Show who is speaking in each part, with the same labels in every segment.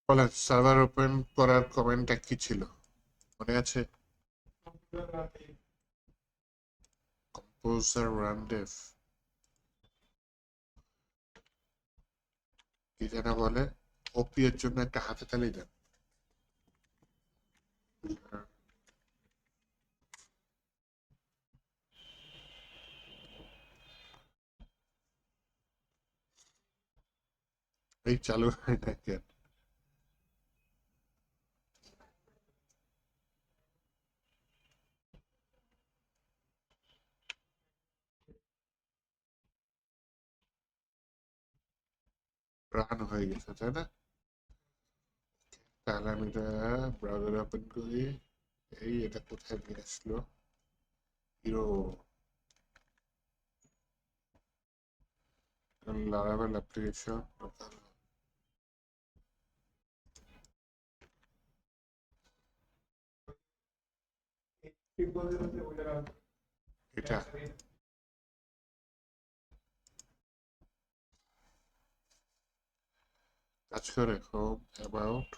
Speaker 1: বলেন, server open করার কমেন্টটা কি ছিল মনে আছে? কম্পোজার রানডেভ কি যেন বলে? ওপি এর জন্য একটা হাতে তালি দেন। এই চালু হয় না কেন? রান হয়ে গেছে তাই না? তাহলে আমি এটা ব্রাউজার ওপেন করি। এটা কোথায় নিয়ে আসলো? Hero Laravel application. এটা কাজ করে হোম অ্যাবাউট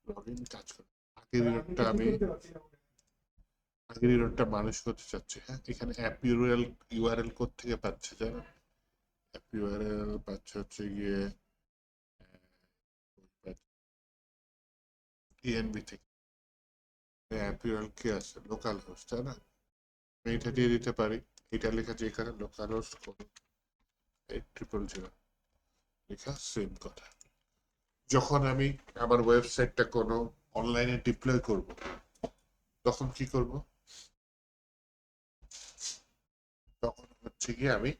Speaker 1: লগ ইন কাজ করে। আগের ইউআরএলটা আমি আগের ইউআরএলটা মানুষ করতে চাচ্ছি। হ্যাঁ, এখানে অ্যাপ ইউআরএল ইউআরএল কোড থেকে পাচ্ছে জানো? অ্যাপ ইউআরএল পাচ্ছে হচ্ছে গিয়ে ইএনবি থেকে। অ্যাপ ইউআরএল কি আছে? লোকাল হোস্ট তাই না? আমি এটা দিয়ে দিতে পারি। এটা লেখা যে এখানে লোকাল হোস্ট 8000 লেখা সেম কথা। যখন আমি আমার ওয়েবসাইটটা কোনো অনলাইনে ডিপ্লয় করব, তখন কি করব? তখন হচ্ছে গিয়ে আমি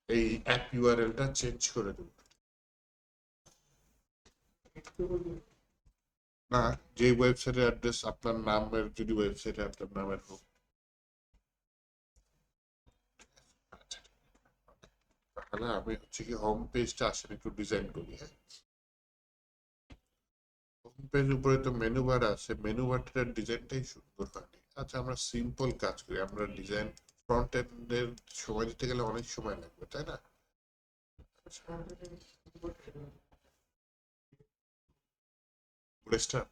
Speaker 1: এই অ্যাপ ইউআরএলটা চেঞ্জ করে দেব। না, যে ওয়েবসাইটের অ্যাড্রেস আপনার নামের, যদি ওয়েবসাইটে আপনার নামের হোক। আচ্ছা, তাহলে আমি হচ্ছে কি হোম পেজটা আসলে একটু ডিজাইন করি। হ্যাঁ, হোম পেজ উপরে তো মেনু বার আছে, মেনু বারটার ডিজাইনটাই সুন্দর হয়নি। আচ্ছা, আমরা সিম্পল কাজ করি, আমরা ডিজাইন ফ্রন্ট এন্ডের সময় দিতে গেলে অনেক সময় লাগবে তাই না? বুড়েস্টার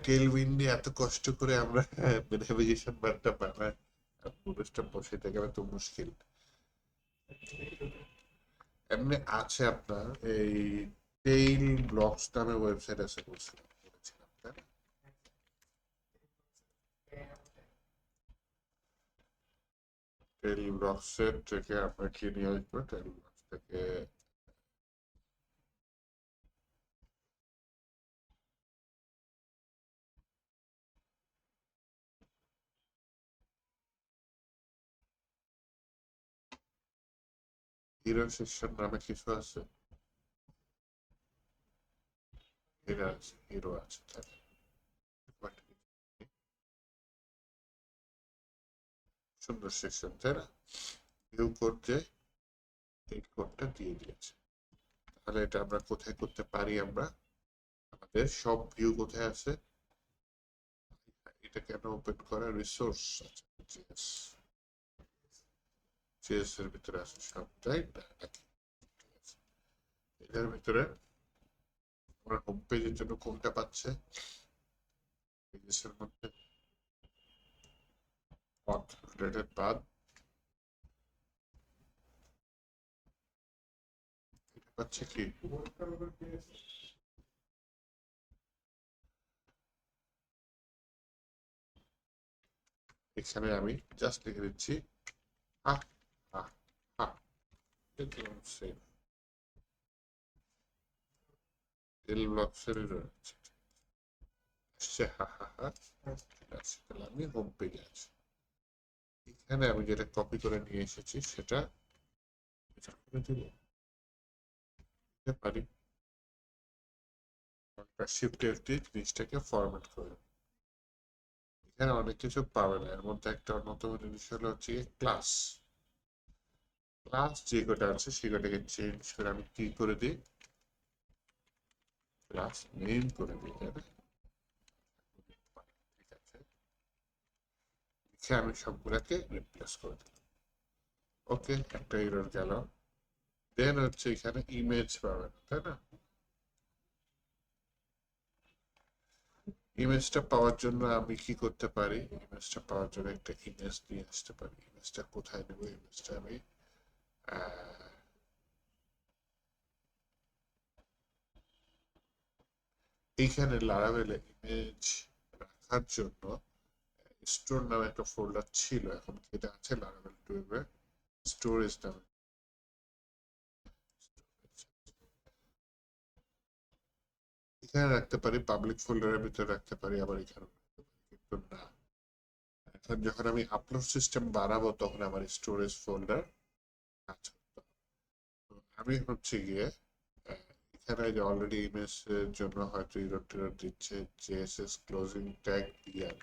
Speaker 1: টেল উইন্ডে এত কষ্ট করে আমরা নেভিগেশন বারটা বানাই, বুড়েস্টার বসাইতে গেলে তো মুশকিল। এমনি আছে আপনার এই টেইল ব্লগস নামে ওয়েবসাইট আছে বলছিলাম, তাই না? টেইল ব্লগসের থেকে আমরা কি নিয়ে আসবো? টেইল ব্লগস থেকে হিরো সেকশন নামে কিছু আছে। হিরো আছে তাই না? But সুন্দর সেকশন তাই না? ভিউ কোড যে এই কোডটা দিয়ে দিয়েছে। তাহলে এটা আমরা কোথায় করতে পারি? আমরা আমাদের সব ভিউ কোথায় আছে? এটা কেন ওপেন করা? রিসোর্স আছে, জিএস। জিএস এর ভিতরে আছে সব তাই না? নাকি এটার ভিতরে আমরা হোম পেজের জন্য কোনটা পাচ্ছে? পেজেস এর মধ্যে অথ রিলেটেড পাথ পাচ্ছে কি? এখানে আমি জাস্ট লিখে দিচ্ছি আহ আহ আহ সেভ টেল ব্লকসের আসছে হা হা হা। ঠিক আছে, তাহলে আমি হোম পেজে আছি। এখানে আমি যেটা কপি করে নিয়ে এসেছি সেটা এটা করে দিব, দিতে পারি। শিফট এফ দিয়ে জিনিসটাকে ফরম্যাট করে। এখানে অনেক কিছু পাবে না, এর মধ্যে একটা অন্যতম জিনিস হলো হচ্ছে ক্লাস। ক্লাস যে কটা আছে সে কটাকে চেঞ্জ করে আমি কি করে দিই? ক্লাস নেম করে দিই তাই না? ঠিক আছে, লিখে আমি সবগুলাকে রিপ্লেস করে দিই। ওকে, একটা এরর গেল। দেন হচ্ছে এখানে ইমেজ পাবেন, তাই না? ইমেজটা পাওয়ার জন্য আমি কি করতে পারি? ইমেজটা পাওয়ার জন্য একটা ইমেজ নিয়ে আসতে পারি। ইমেজটা কোথায় নেব? ইমেজটা আমি আহ, এইখানে লারাভেলে ইমেজ রাখার জন্য স্টোর নামে একটা ফোল্ডার ছিল, এখন এটা আছে লারাভেল টুয়েলভে স্টোরেজ নামে। এখানে রাখতে পারি, পাবলিক ফোল্ডারের ভিতরে রাখতে পারি, আবার এখানে রাখতে পারি, কিন্তু না। এখন যখন আমি আপলোড সিস্টেম বাড়াবো তখন আমার স্টোরেজ ফোল্ডার কাজ করতে হবে। তো আমি হচ্ছে গিয়ে এখানে যে অলরেডি ইমেজ এর জন্য হয়তো ইরর টিরর দিচ্ছে, জেএসএস ক্লোজিং ট্যাগ বিআর।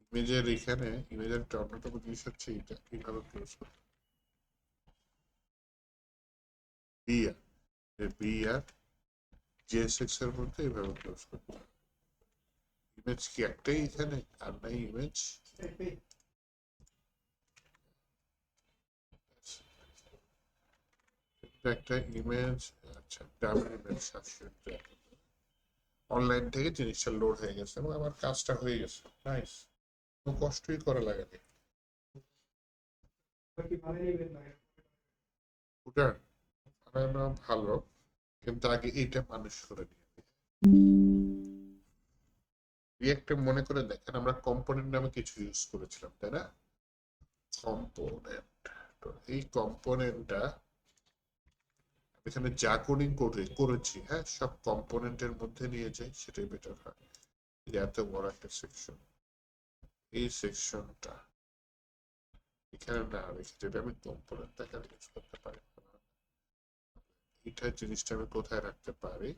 Speaker 1: ইমেজের এখানে ইমেজের একটা অন্যতম জিনিস হচ্ছে এটা কিভাবে ক্লোজ করতে, বিআর, বিআর জেএসএক্স এর মধ্যে এইভাবে ক্লোজ করতে হবে। ইমেজ কি একটাই এখানে, আর নাই ইমেজ? একটা ইমেজ, আচ্ছা ডাবল ইমেজ সাবস্ক্রিপ্ট, অনলাইন থেকে জিনিসটা লোড হয়ে গেছে এবং আমার কাজটা হয়ে গেছে। নাইস, কোনো কষ্টই করা লাগেনি। ওটা বানানো ভালো, কিন্তু আগে এইটা মানুষ করে নিয়ে রিয়েক্টে মনে করে দেখেন, আমরা কম্পোনেন্ট নামে কিছু ইউজ করেছিলাম, তাই না? কম্পোনেন্ট, তো এই কম্পোনেন্টটা এখানে যা কোডিং করেছি, হ্যাঁ, সব কম্পোনেন্টের মধ্যে নিয়ে যাই, সেটাই বেটার হয়। এত বড় একটা সেকশন, এই সেকশনটা এখানে না রেখে যদি আমি কম্পোনেন্ট এখানে ইউজ করতে পারি, এটা জিনিসটা আমি কোথায় রাখতে পারি?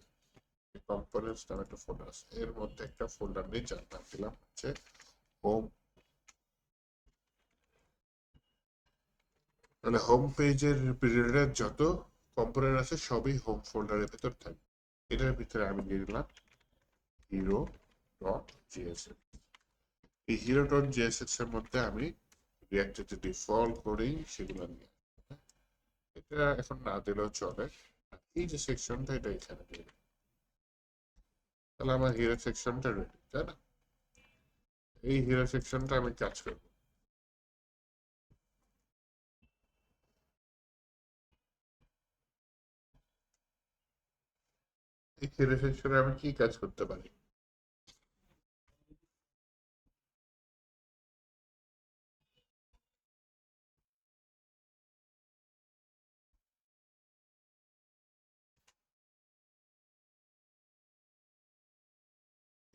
Speaker 1: কম্পোনেন্টস নামে একটা ফোল্ডার আছে, এর মধ্যে একটা ফোল্ডার নিয়ে যার নাম দিলাম হচ্ছে হোম। তাহলে হোম পেজের পিরিয়ডের যত কম্পোনেন্ট আছে সবই হোম ফোল্ডারের ভেতর থাকবে। এটার ভিতরে আমি দিয়ে দিলাম হিরো ডট জিএসএক্স। এই হিরো ডট জিএসএক্স এর মধ্যে আমি রিয়াক্টের যে ডিফল্ট কোডিং সেগুলো নিয়ে, এটা এখন না দিলেও চলে। এই যে সেকশনটা এটা এখানে দিয়ে দিই। তাহলে আমার হিরো সেকশনটা রেডি, তাই না? এই হিরো সেকশনটা আমি কাজ করবো। এই হিরো সেকশনে আমি কি কাজ করতে পারি?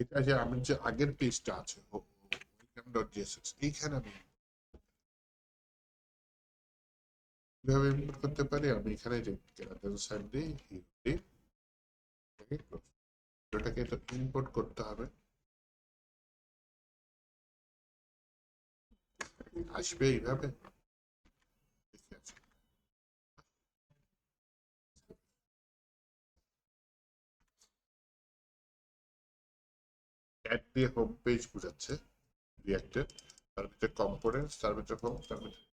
Speaker 1: এটা যে আমি যে আগের পেজটা আছে ডট জিএসএক্স, এইখানে আমি কিভাবে ইম্পোর্ট করতে পারি? আমি এখানে যে সাইড দিই, এটাকে তো ইম্পোর্ট করতে হবে। আসবে এইভাবে, ঠিক আছে। অ্যাড দিয়ে হোম পেজ বোঝাচ্ছে রিয়াক্টের, তার ভিতরে কম্পোনেন্টস, তার ভিতরে হোম, তার ভিতরে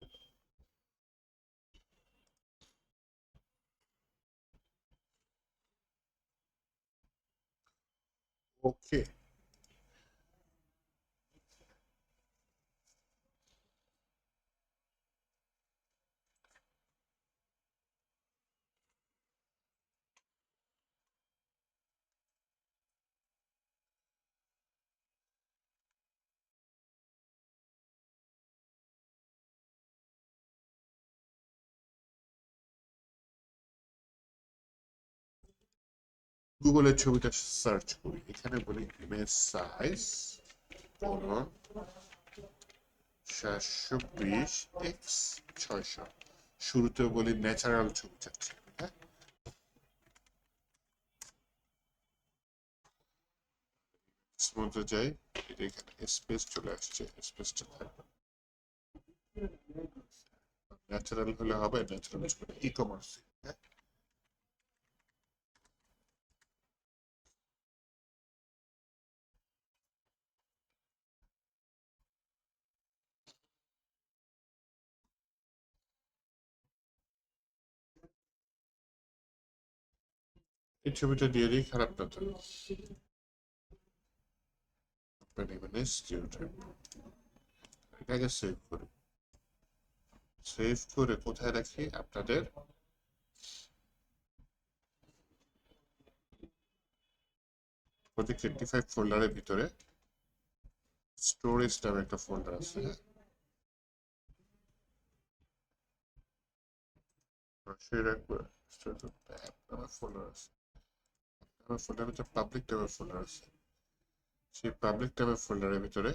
Speaker 1: ওকে। গুগলের ছবিটা সার্চ করি, এখানে বলি ইমেজ সাইজ কোলন 720x600, শুরুতেও বলি ন্যাচারাল ছবি চাচ্ছি, হ্যাঁ। মধ্যে যাই, এটা এখানে স্পেস চলে আসছে, স্পেসটা থাকবে। ন্যাচারাল হলে হবে, ন্যাচারাল ছবি ই কমার্স, হ্যাঁ। এই ছবিটা দিয়ে দিই, খারাপ না তো? মানে স্টিরিওটাইপ। এটাকে সেভ করি। সেভ করে কোথায় রাখি? আপনাদের প্রজেক্ট 85 ফোল্ডারের ভিতরে স্টোরেজ নামে একটা ফোল্ডার আছে, হ্যাঁ? সেই রাখবো। ফোল্ডার আছে, আমার ফোল্ডারের ভিতরে পাবলিক ট্যাবের ফোল্ডার আছে। সেই পাবলিক ট্যাবের ফোল্ডারের ভিতরে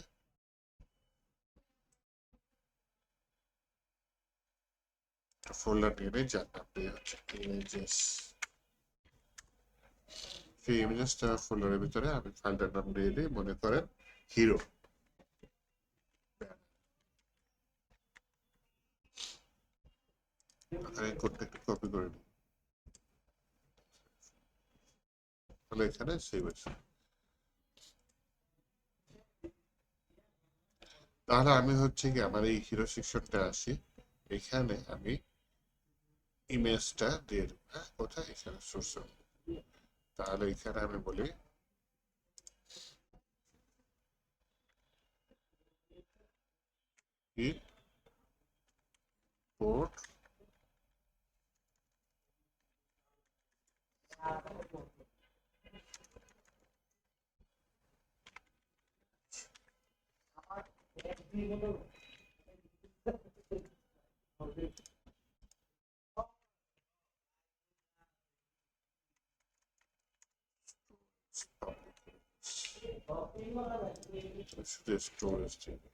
Speaker 1: একটা ফোল্ডার নিয়ে নেই, যার নামটি হচ্ছে ইমেজেস। সেই ইমেজেস ট্যাবের ফোল্ডারের ভিতরে আমি ফাইলটার নাম দিয়ে দিই, মনে করেন হিরো। আমি কোডটা একটু কপি করে নিই, তাহলে এখানে সেভ আছে। তাহলে আমি হচ্ছে কি আমার এই হিরো সেকশনটা আসি, এখানে আমি ইমেজটা দিয়ে দেবো, হ্যাঁ? কোথায়? এখানে সোর্স। তাহলে এখানে আমি বলি ইম্পোর্ট শুধু স্টোরেজ দিয়ে দিই।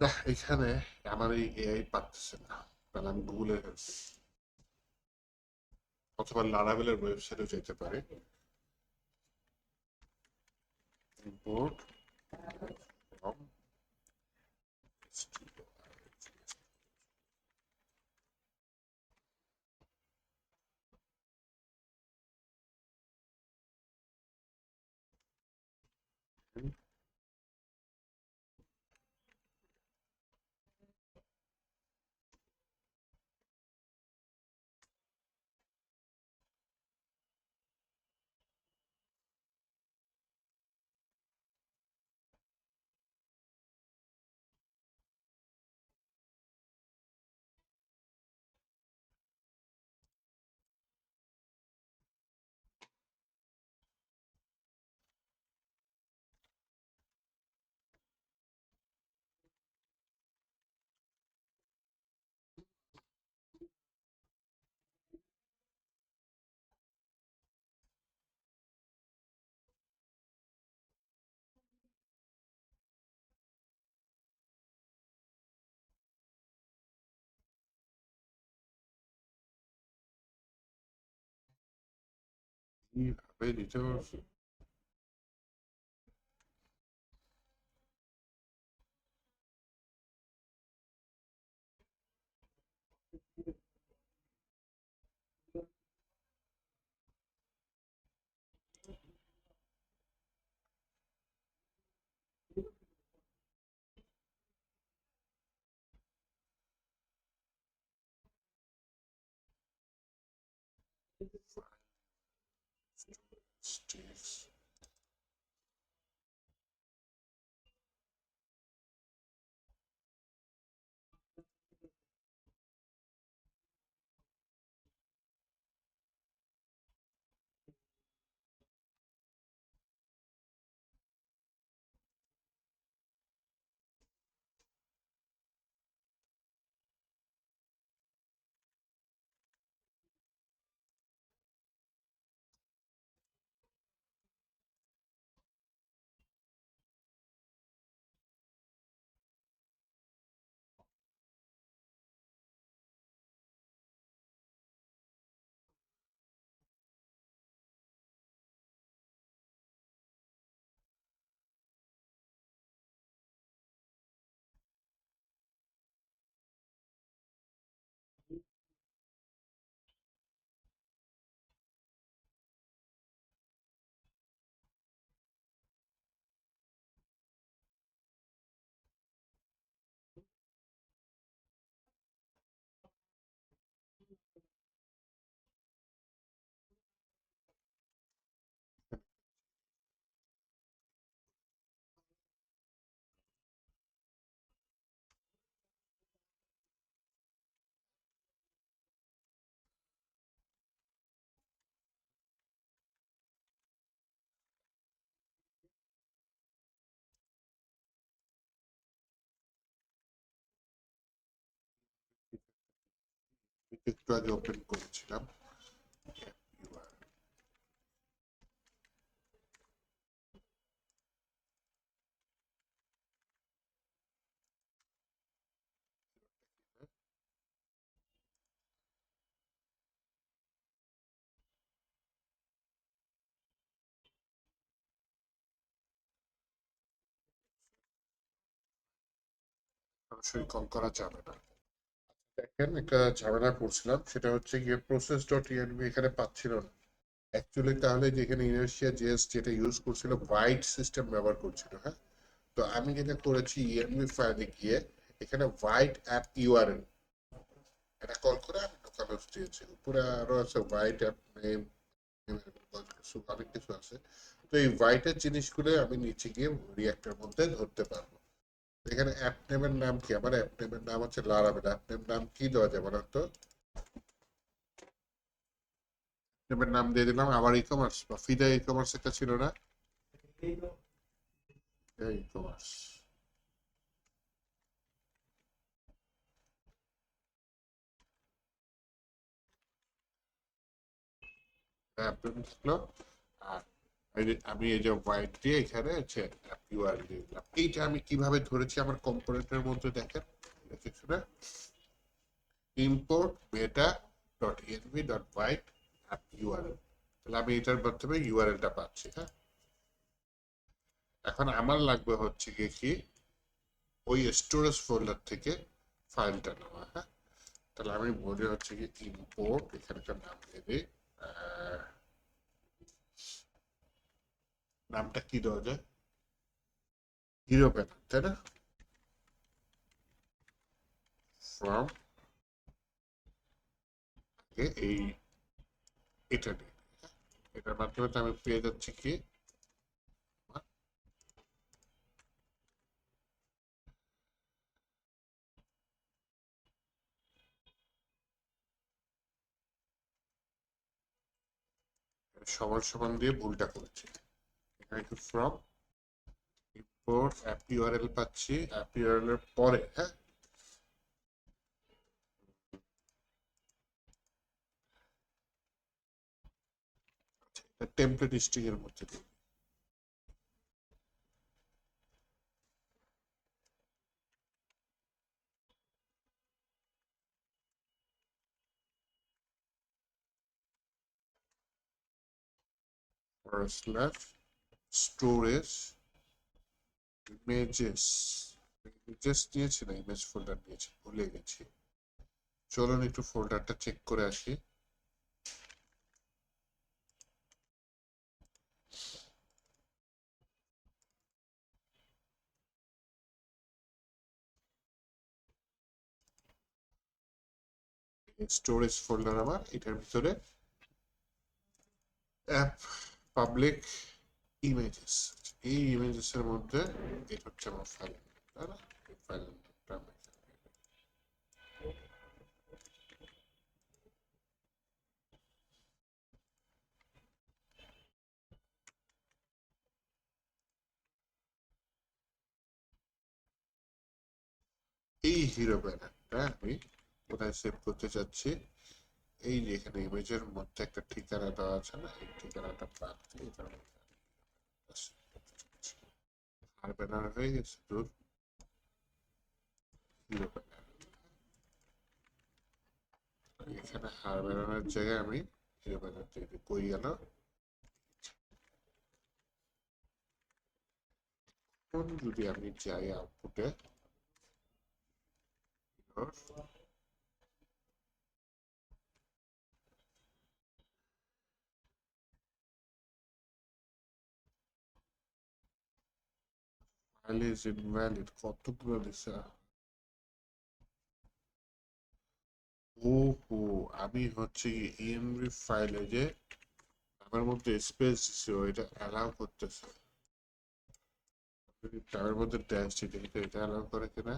Speaker 1: না, এখানে আমার এই এআই পাচ্ছে না, তাহলে আমি গুগলে অথবা লারাভেলের ওয়েবসাইটে যেতে পারি। ইম্পোর্ট ফ্রম কিভাবে দিতে পারছি? Sticks. একটু আগে ওপেন করেছিলাম। সরাসরি কল করা যাবে না। দেখেন একটা ঝামেলা করছিলাম, সেটা হচ্ছে গিয়ে প্রসেস ডট ইএনভি এখানে পাচ্ছিল না। অ্যাকচুয়ালি তাহলে যেখানে ইনার্শিয়া জেএস যেটা ইউজ করছিল হোয়াইট সিস্টেম ব্যবহার করছিল, হ্যাঁ। তো আমি যেটা করেছি ইএনভি ফাইলে গিয়ে এখানে হোয়াইট অ্যাপ ইউআরএল এটা কল করে আমি লোকাল হোস্ট দিয়েছি। উপরে আরো আছে হোয়াইট অ্যাপ নেম, অনেক কিছু আছে। তো এই হোয়াইটের জিনিসগুলো আমি নিচে গিয়ে রিয়াক্টের মধ্যে ধরতে পারবো। এখানে অ্যাপ নেমের নাম কি? আমার অ্যাপ নেমের নাম হচ্ছে লারাবেল। অ্যাপ নেম নাম কি দেওয়া যাবে না তো? নেমের নাম দিয়ে দিলাম আমার ই কমার্স বা ফিদা ই কমার্স একটা ছিল না, ই কমার্স। অ্যাপ নেম থাকলো। আর আমি এই যে হোয়াইট দিয়ে এখানে হচ্ছে অ্যাপ ইউআরএল দিয়ে দিলাম। এইটা আমি কিভাবে ধরেছি আমার কম্পোনেন্টের মধ্যে দেখেন, দেখেছো না? import beta.env.byte app URL। তাহলে আমি এটার মাধ্যমে ইউআরএলটা পাচ্ছি, হ্যাঁ। এখন আমার লাগবে হচ্ছে গিয়ে কি ওই স্টোরেজ ফোল্ডার থেকে ফাইলটা নেওয়া, হ্যাঁ। তাহলে আমি বলি হচ্ছে কি ইম্পোর্ট, এখানকার নাম দিয়ে দিই, নামটা কি দেওয়া যায়, হিরো প্যানেল, তাই না? ফ্রম এই এটা নিয়ে, এটার মাধ্যমে তো আমি পেয়ে যাচ্ছি কি সমান সমান দিয়ে ভুলটা করেছি। এখানে একটু ফ্রম ইম্পোর্ট অ্যাপ ইউআরএল পাচ্ছি, অ্যাপ ইউআরএল এর পরে, হ্যাঁ, টেমপ্লেট স্ট্রিং এর মধ্যে দিই। স্ল্যাশ স্টোরেজ ইমেজেস, ইমেজেস নিয়েছি না ইমেজ ফোল্ডার নিয়েছি, ভুলে গেছি। চলুন একটু ফোল্ডারটা চেক করে আসি। স্টোরেজ ফোল্ডার আমার এটার ভিতরে অ্যাপ পাবলিক ইমেজেস, এই ইমেজেস এর মধ্যে এটা হচ্ছে আমার ফাইল, তাই না? ফাইল এই হিরো ব্যানারটা আমি কোথায় সেভ করতে চাচ্ছি, এই যে এখানে ইমেজের মধ্যে একটা ঠিকানা দেওয়া আছে না, এই ঠিকানাটা বাদ দিয়ে এটার মধ্যে আর ব্যানার হয়ে গেছে তোর হিরো ব্যানার। এখানে হার ব্যানারের জায়গায় আমি হিরো ব্যানার দিয়ে দিই। কই গেল? যদি আমি যাই আউটপুটে, ফাইল ইজ ইনভ্যালিড, কতগুলো দিছে। ওহো, আমি হচ্ছে ইএনভি ফাইলে যে আমার মধ্যে স্পেস দিছে ওইটা অ্যালাউ করতেছে। তার মধ্যে ড্যাশ দিতে এটা অ্যালাউ করে কিনা।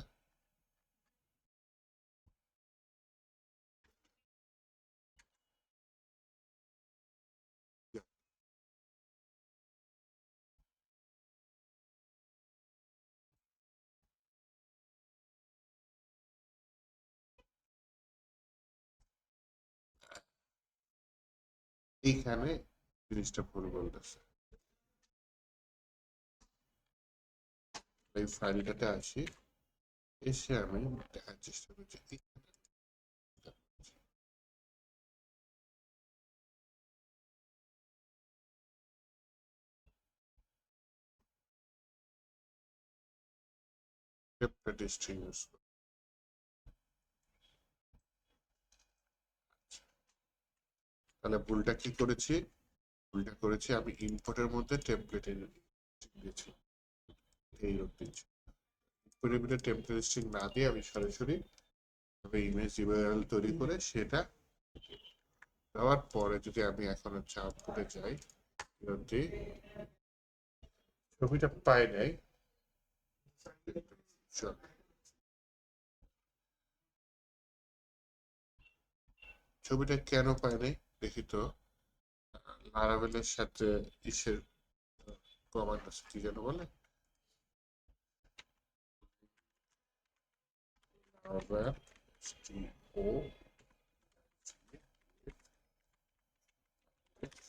Speaker 1: এইখানে জিনিসটা ভুল বলতেছে। এই ফাইলটাতে আসি, এসে আমি দেখার চেষ্টা করছি। স্ট্রিং ইউজ করি। তাহলে ভুলটা কি করেছি? ভুলটা করেছি আমি ইনপুটের মধ্যে টেমপ্লেট দিয়েছি, এই দিচ্ছি। ইনপুটের মধ্যে টেমপ্লেট স্ট্রিং না দিয়ে আমি সরাসরি ইমেজ ইউআরএল তৈরি করে সেটা দেওয়ার পরে যদি আমি এখন হচ্ছে আউটপুটে যাই, যদি ছবিটা পাই নাই, ছবিটা কেন পাই নাই দেখি তো। লারাভেলের সাথে ইসের কমান্ড আছে, কি যেন বলে,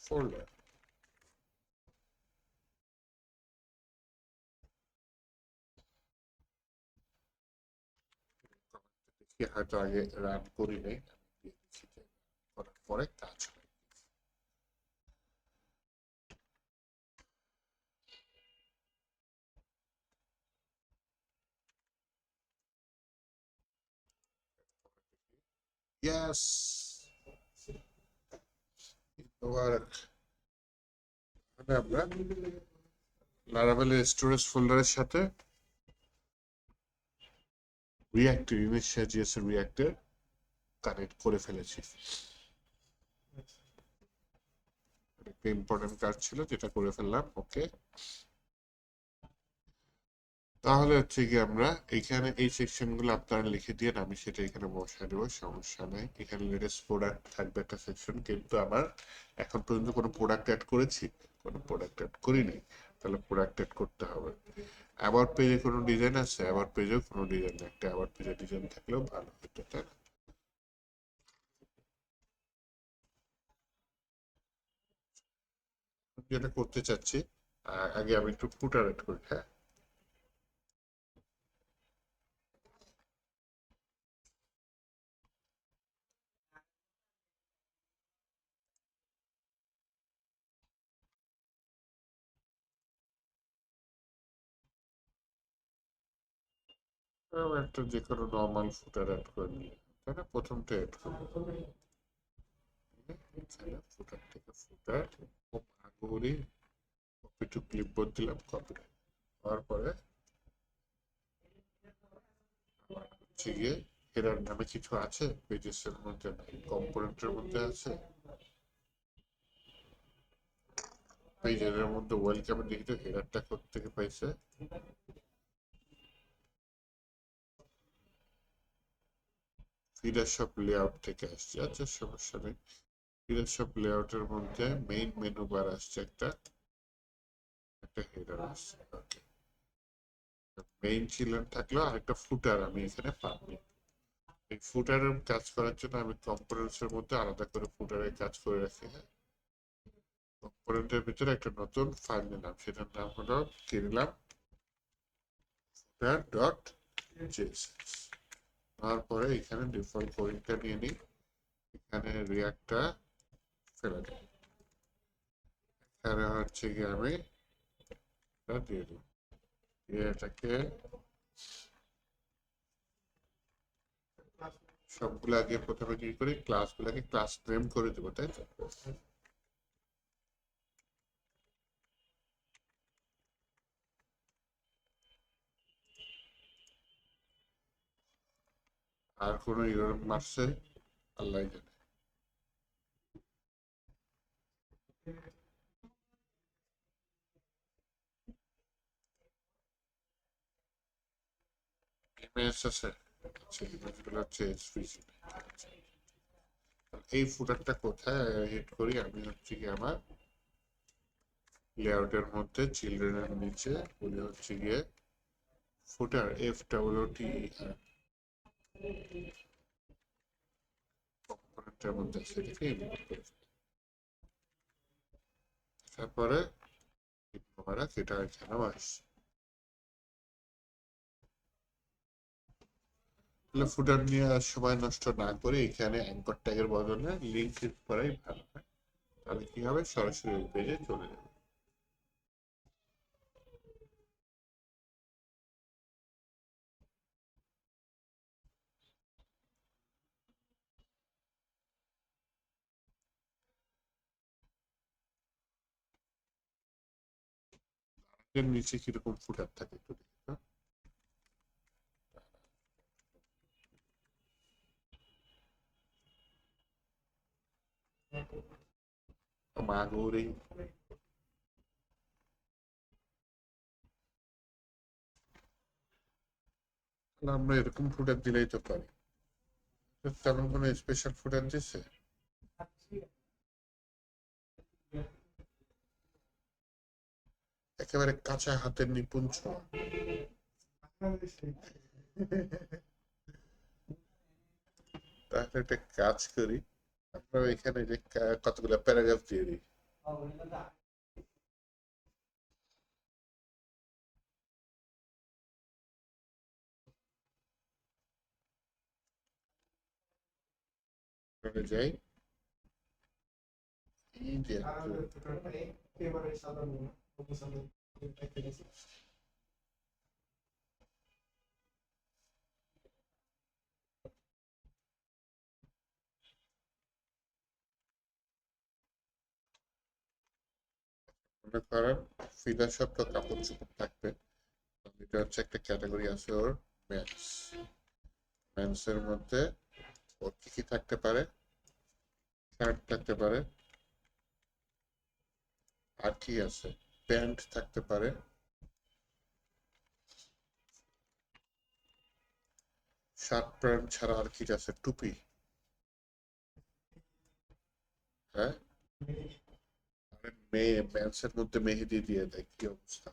Speaker 1: ফোল্ডার। দেখি হয়তো আগে রান করি নাই, করার পরে কাজ হয়। Yes, আমরা লারাভেলের স্টোরেজ ফোল্ডারের সাথে রিয়াক্টর ইনিশিয়াস রিয়াক্টর কানেক্ট করে ফেলেছি। একটা ইম্পর্টেন্ট কাজ ছিল যেটা করে ফেললাম। ওকে, তাহলে হচ্ছে কি আমরা এখানে এই সেকশন গুলো আপনারা লিখে দিয়ে আমি সেটা এখানে বসাই দেবো, সমস্যা নেই। এখানে লেটেস্ট প্রোডাক্ট থাকবে একটা সেকশন, কিন্তু আমার এখন পর্যন্ত কোনো প্রোডাক্ট অ্যাড করেছি? কোনো প্রোডাক্ট অ্যাড করিনি, তাহলে প্রোডাক্ট অ্যাড করতে হবে। অ্যাবাউট পেজে কোনো ডিজাইন আছে? অ্যাবাউট পেজেও কোনো ডিজাইন নেই। একটা অ্যাবাউট পেজে ডিজাইন থাকলেও ভালো হতো, তাই না? যেটা করতে চাচ্ছি, আগে আমি একটু ফুটার অ্যাড করি। হ্যাঁ, একটা যে কোনো নর্মাল ফুটার অ্যাড করে নিই, তাই না? প্রথমটা অ্যাড করি, এখানে ফুটার থেকে ফুটার করি, কপি টু ক্লিপবোর্ড দিলাম, কপি হওয়ার পরে হচ্ছে গিয়ে হেডার নামে কিছু আছে পেজেস এর মধ্যে, কম্পোনেন্টের মধ্যে আছে। পেজের মধ্যে ওয়েলকামে দেখি তো হেডারটা কোত্থেকে পাইছে। ফিডার শপ লেআউট থেকে আসছে, আচ্ছা সমস্যা নেই। ফিডার শপ লেআউটের মধ্যে মেইন মেনু বার আসছে, একটা একটা হেডার আসছে। ওকে, মেইন চিলড্রেন থাকলো, আর একটা ফুটার আমি এখানে পাবো। এই ফুটারের কাজ করার জন্য আমি কম্পোনেন্টস এর মধ্যে আলাদা করে ফুটারের কাজ করে রাখি। হ্যাঁ, কম্পোনেন্টের ভিতরে একটা নতুন ফাইল নিলাম, সেটার নাম হলো কি নিলাম, ফুটার ডট জেএসএস। তারপরে এখানে ডিফল্ট কোডিংটা নিয়ে নিই, এখানে রিয়াক্টটা ফেলে দিই, এখানে হচ্ছে কি আমি এটা দিয়ে দিই, দিয়ে এটাকে সবগুলো আগে প্রথমে কি করি, ক্লাসগুলোকে ক্লাস নেম করে দেবো, তাই তো? আর কোনো এরর মারছে আল্লাহ জানে। ইমেজ আছে, আচ্ছা ইমেজগুলো হচ্ছে এসভিজি। এই ফুটারটা কোথায় হিট করি, আমি হচ্ছে কি আমার লেআউটের মধ্যে চিলড্রেনের নিচে বলি হচ্ছে গিয়ে ফুটার, এফ ডাব্লিউ টি কম্পোনেন্টের মধ্যে সেটাকে ইম্পোর্ট করে। তারপরে এটা এখানেও আসছে। তাহলে ফুটার নিয়ে আর সময় নষ্ট না করে এখানে অ্যাঙ্কর ট্যাগের বদলে লিঙ্ক ক্লিক করাই ভালো হয়। তাহলে কি হবে, সরাসরি ওই পেজে চলে যাবে। এর নিচে কিরকম ফুটার থাকে একটু দেখি তো। মা গৌরী, আমরা এরকম ফুটার দিলেই তো পারি। তেমন কোনো স্পেশাল ফুটার দিচ্ছে? একেবারে কাঁচা হাতের নিপুণ ছোঁয়া। তাহলে একটা কাজ করি, আমরা এখানে যে কতগুলো প্যারাগ্রাফ দিয়ে দিই। যাই, এই যে মনে করেন ফিদা শব্দ কাপড় চোপড় থাকবে। এটা হচ্ছে একটা ক্যাটাগরি আছে ওর, মেন্স। মেন্সের মধ্যে ওর কি কি থাকতে পারে? শার্ট থাকতে পারে, আর কি আছে, প্যান্ট থাকতে পারে, শার্ট প্যান্ট ছাড়া আর কি আছে, টুপি, হ্যাঁ। মেয়ে মেন্সের মধ্যে মেহেদি দিয়ে দেয়, কি অবস্থা।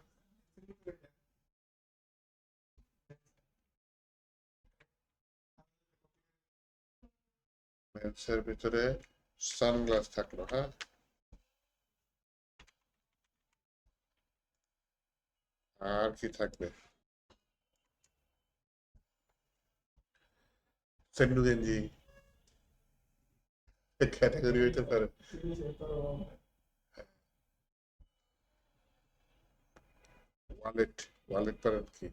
Speaker 1: মেন্সের ভিতরে সানগ্লাস থাকলো, হ্যাঁ। আর কি থাকবে? সেন্ডু গেঞ্জি ক্যাটাগরি হইতে পারে। ওয়ালেট, ওয়ালেট পারেন কি?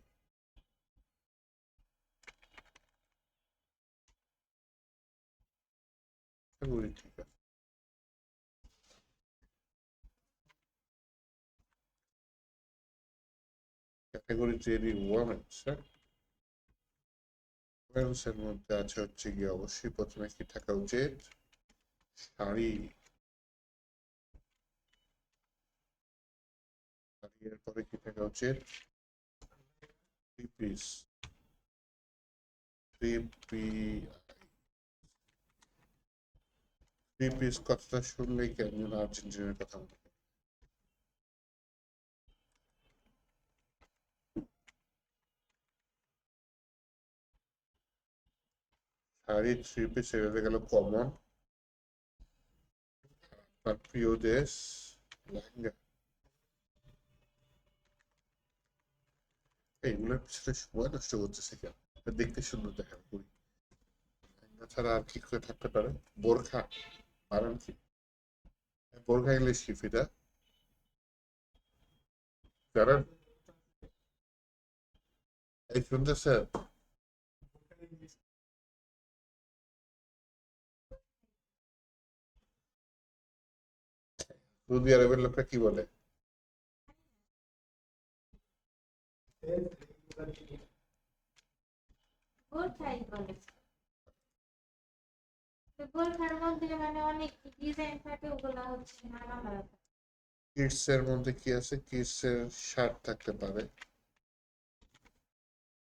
Speaker 1: ক্যাটাগরি ঠিক আছে। ক্যাটাগরি তৈরি ওয়ামেন্স, হ্যাঁ। ওমেন্স এর মধ্যে আছে হচ্ছে গিয়ে অবশ্যই প্রথমে কি থাকা উচিত, শাড়ি। শাড়ি এর পরে কি থাকা উচিত, three piece. Three P three piece কথাটা শুনলেই কেমন আর্জেন্টিনার কথা মনে হয়। শাড়ি, থ্রি পিস এভাবে গেল কমন। আর প্রিয় দেশ, লেহেঙ্গা। এইগুলোর পিছনে সময় নষ্ট করতেছে কেন? দেখতে সুন্দর দেখার করি। লেহেঙ্গা ছাড়া আর কি করে থাকতে পারে? বোরখা পারেন কি? বোরখা ইংলিশ কি ফিদা জানেন? এই শুনতেছেন? সৌদি আরবের লোকরা কি বলে?
Speaker 2: বোরখাই বলে। তো বোরখার মধ্যে মানে অনেক ডিজাইন থাকে, ওগুলা হচ্ছে নানা আলাদা।
Speaker 1: কিডস এর মধ্যে কি আছে? কিডস এর শার্ট থাকতে পারে,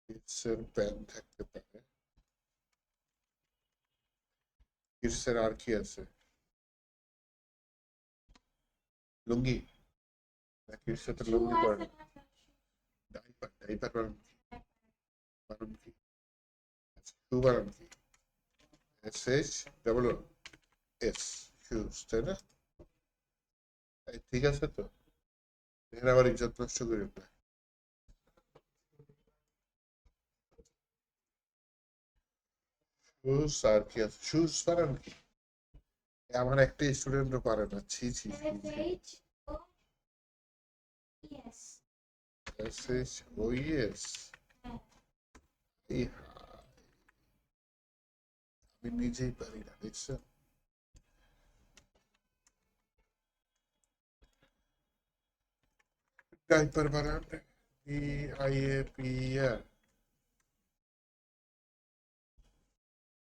Speaker 1: কিডস এর প্যান্ট থাকতে পারে, কিডস এর আর কি আছে? লুঙ্গি, না কিডস এর তো
Speaker 2: শু
Speaker 1: লুঙ্গি পরে
Speaker 2: আছে
Speaker 1: না।
Speaker 2: না?
Speaker 1: ডাইপার, ডাইপার বানান কি? শু বানান কি? S H double S, shoes, তাই না? এই ঠিক আছে তো, এখানে আবার ইজ্জত নষ্ট করি না। শুজ আর কি আছে, শুজ পারেন কি? আমার একটা স্টুডেন্টও পারে না, ছি ছি ছি ছি।
Speaker 2: SHOES।
Speaker 1: এসএস ওইএস,
Speaker 2: হ্যাঁ।
Speaker 1: এই আমি নিজেই পারি না, দেখছেন? ডাইপার বানান, DIAPR,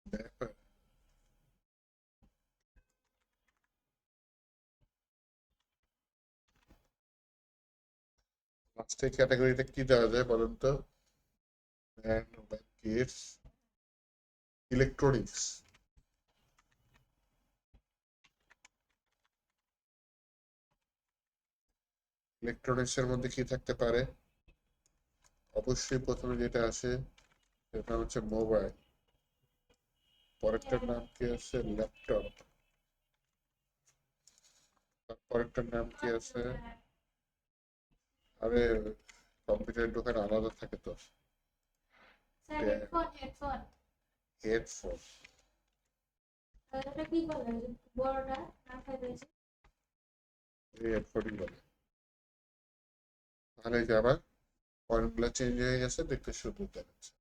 Speaker 1: ডাইপার। লাস্টের ক্যাটাগরিটা কি দেওয়া যায় বলেন তো? Man, kids, electronics. ইলেকট্রনিক্স এর মধ্যে কি থাকতে পারে? অবশ্যই প্রথমে যেটা আসে সেটা হচ্ছে মোবাইল, পরেরটার নাম কি আছে? ল্যাপটপ, পরেরটার নাম কি আছে? আরে কম্পিউটারের দোকান আলাদা থাকে তো।
Speaker 2: Sir headphone headphone.
Speaker 1: হেডফোন।
Speaker 2: ওটা কি বলে বড়টা মাথায় রয়েছে?
Speaker 1: এই হেডফোনই বলে। তাহলে এই যে আবার পয়েন্টগুলো চেঞ্জ হয়ে গেছে, দেখতে সুন্দর দেখাচ্ছে।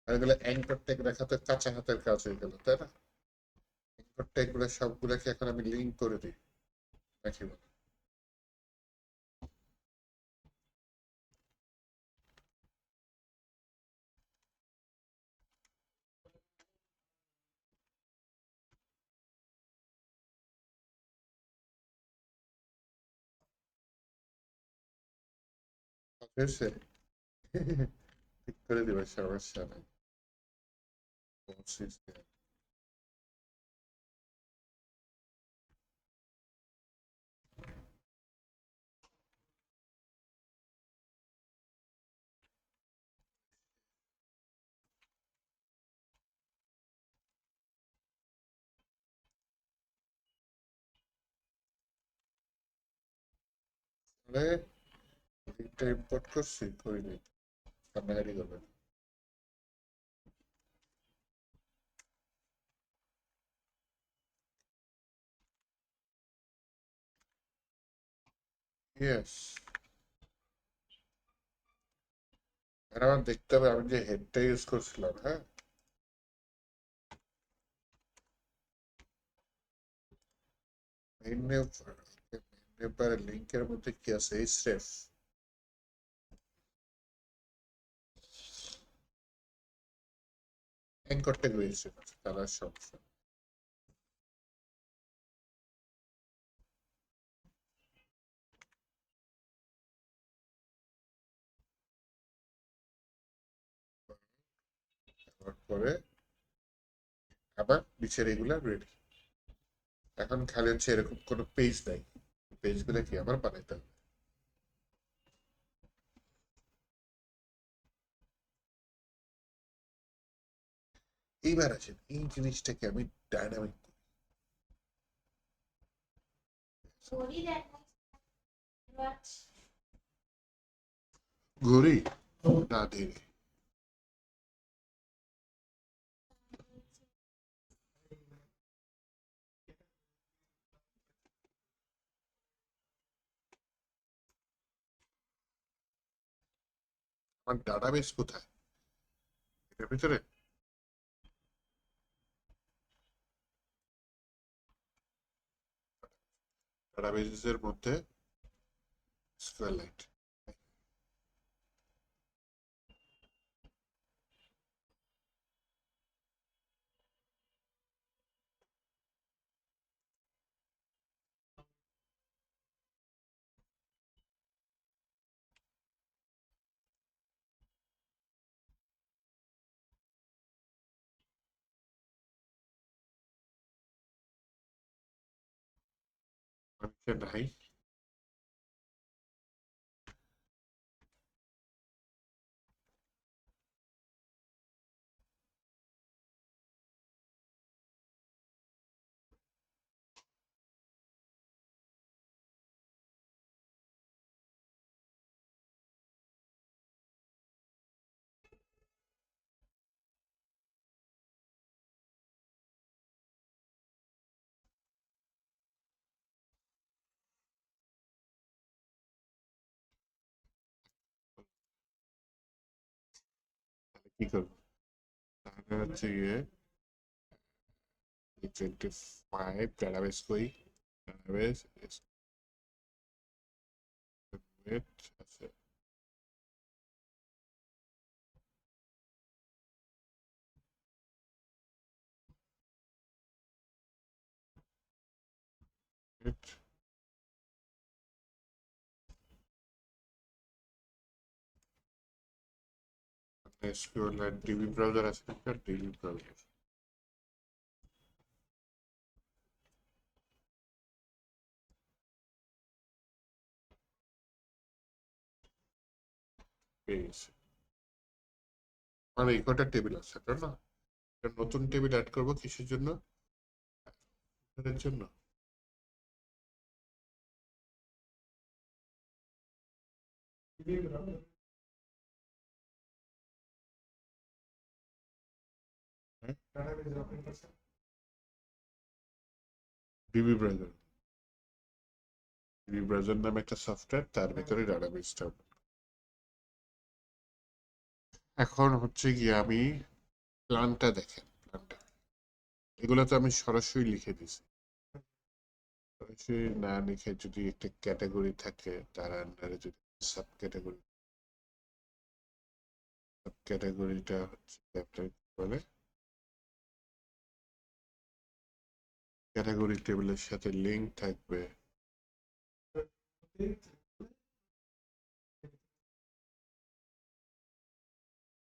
Speaker 1: আর এগুলো অ্যাঙ্কর ট্যাগ দেখাতে কাঁচা হাতের কাজ হয়ে গেল, তাই না? অ্যাঙ্কর ট্যাগ গুলো সবগুলোকে এখন আমি লিঙ্ক করে দিই নাকি বলে? হয়েছে? ঠিক করে দিবে, সমস্যা নেই। তাহলে লিঙ্কটা ইম্পোর্ট করছি, করিনি, কান্নাকাটি করবে। ইয়েস। আর আমার দেখতে হবে আমি যে হেডটা ইউজ করছিলাম, হ্যাঁ, মেইন লিঙ্কের মধ্যে কি আছে? এই স্রেফ অ্যাঙ্করটা রয়েছে, কালার সমস্যা। তারপরে আবার নিচের এগুলা রেডি। এখন খালি হচ্ছে এরকম কোনো পেজ নাই, পেজগুলো কি আবার বানাইতে হবে। এইবার আছেন এই জিনিসটাকে আমি ডাইনামিক
Speaker 2: ঘড়ি দেন ওয়াচ।
Speaker 1: ঘড়ি না দিই। আমার ডাটাবেস কোথায়? এটার ভিতরে ডাটাবেসের মধ্যে স্কয়ার লাইট। নাই। কি করবো? তাহলে হচ্ছে গিয়ে 25 ডাটাবেস কই, ডাটাবেস আছে, এসকিউএল এর ডিবি ব্রাউজার আছে, একটা ডিবি ব্রাউজার পেয়েছে। আর এই কটা টেবিল আছে তাই না? একটা নতুন টেবিল অ্যাড করবো কিসের জন্য? এর জন্য। ডিবি ব্রাউজার, ডিবি ব্রাউজার নামে একটা সফটওয়্যার, তার ভিতরে ডাটাবেসটা। এখন হচ্ছে গিয়ে আমি প্ল্যানটা দেখেন, প্ল্যানটা এগুলো তো আমি সরাসরি লিখে দিছি। সরাসরি না লিখে যদি একটা ক্যাটাগরি থাকে, তার আন্ডারে যদি সাব ক্যাটাগরি, সাব ক্যাটাগরিটা হচ্ছে আপনার কি বলে, ক্যাটাগরি টেবিলের সাথে লিঙ্ক থাকবে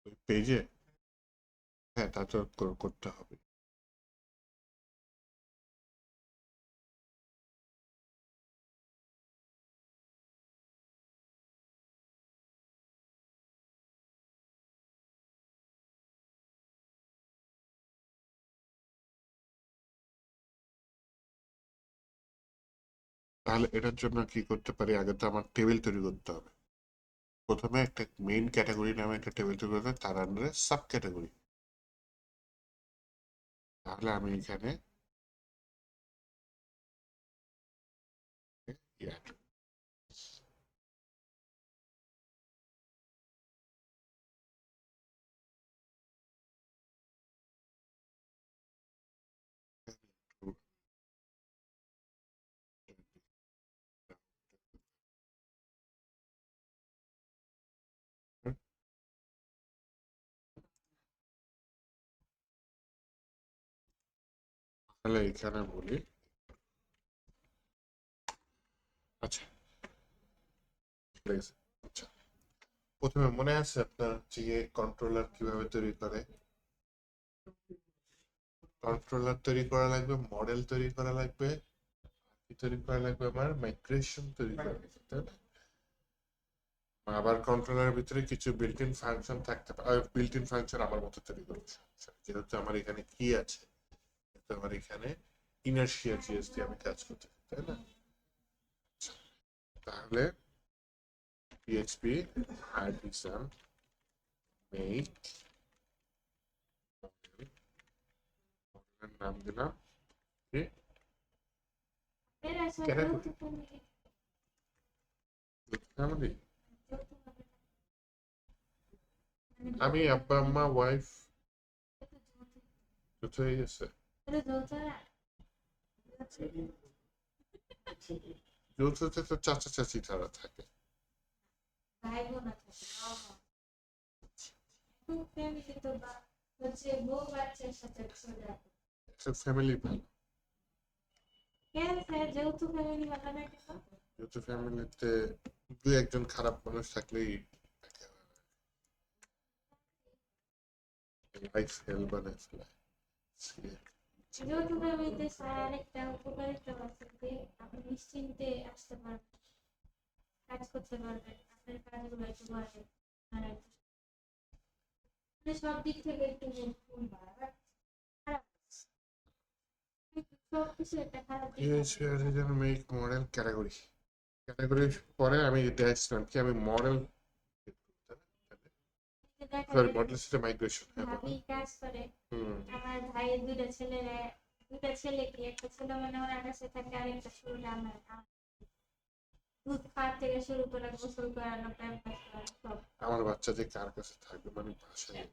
Speaker 1: ওই পেজে। হ্যাঁ, তা তো করতে হবে। তাহলে এটার জন্য কি করতে পারি? আগে তো আমার টেবিল তৈরি করতে হবে। প্রথমে একটা মেইন ক্যাটাগরি নামে একটা টেবিল তৈরি করতে হবে, তার আন্ডারে সাব ক্যাটাগরি। তাহলে আমি এখানে add to- তাহলে এখানে বলি, আচ্ছা ঠিক আছে। আচ্ছা, প্রথমে মনে আছে আপনার হচ্ছে কন্ট্রোলার কিভাবে তৈরি করে? কন্ট্রোলার তৈরি করা লাগবে, মডেল তৈরি করা লাগবে, কি তৈরি করা লাগবে, আমার মাইগ্রেশন তৈরি করা লাগবে, তাই না? আবার কন্ট্রোলারের ভিতরে কিছু বিল্ট ইন ফাংশন থাকতে পারে, বিল্ট ইন ফাংশন আমার মতো তৈরি করবো, যেহেতু আমার এখানে কি আছে, যেহেতু আমার এখানে ইনার্শিয়া জিএস দিয়ে আমি কাজ করতে চাই, তাই না? আচ্ছা, তাহলে পিএইচপি আর্টিসান মেক মডেলের নাম দিলাম কি,
Speaker 2: এর আছে
Speaker 1: ক্যাটাগরি
Speaker 2: যৌথ ফ্যামিলি,
Speaker 1: ফ্যামিলি।
Speaker 2: যৌথভাবে
Speaker 1: আমি আব্বা আম্মা ওয়াইফ
Speaker 2: যৌথ,
Speaker 1: যত হয়ে গেছে।
Speaker 2: এটা যৌথ না?
Speaker 1: যৌথতে তো চাচা চাচি তারা থাকে।
Speaker 2: ভাই বোন আছে, বাবা মা। ফ্যামিলি তো হচ্ছে বউ বাচ্চার সাথে চলে আসে।
Speaker 1: একটা ফ্যামিলি ভালো।
Speaker 2: কেন স্যার যৌথ ফ্যামিলি ভালো না কেন?
Speaker 1: যৌথ ফ্যামিলিতে দু একজন খারাপ মানুষ থাকলেই লাইফ হেল বানায় ফেলায়।
Speaker 2: যৌথ ফ্যামিলিতে স্যার আরেকটা উপকারিতা আছে যে আপনি নিশ্চিন্তে আসতে পারবেন, কাজ করতে পারবেন, আপনার কাজগুলো একটু বাড়বে, আর মানে সব দিক থেকে একটু হেল্পফুল হয়। বাট খারাপ, সবকিছু একটা খারাপ দিক আছে।
Speaker 1: PHP artisan make model category, ক্যাটাগরির পরে আমি দেখছিলাম কি, আমি মডেল,
Speaker 2: যে দেখা
Speaker 1: সরি
Speaker 2: যায়
Speaker 1: মডেল সিস্টেম মাইগ্রেশন, হ্যাঁ বলো।
Speaker 2: ভাবি কাজ করে,
Speaker 1: হুম।
Speaker 2: আমার ভাইয়ের দুইটা ছেলেরা, দুইটা ছেলে কি একটা ছেলে মানে ওর কাছে থাকে, আরেকটা ছেলে আমার দুধ খাওয়া থেকে শুরু করে গোসল করানো, প্যাম্পাস করানো সব।
Speaker 1: আমার বাচ্চা যে কার কাছে থাকবে মানে বাসায়।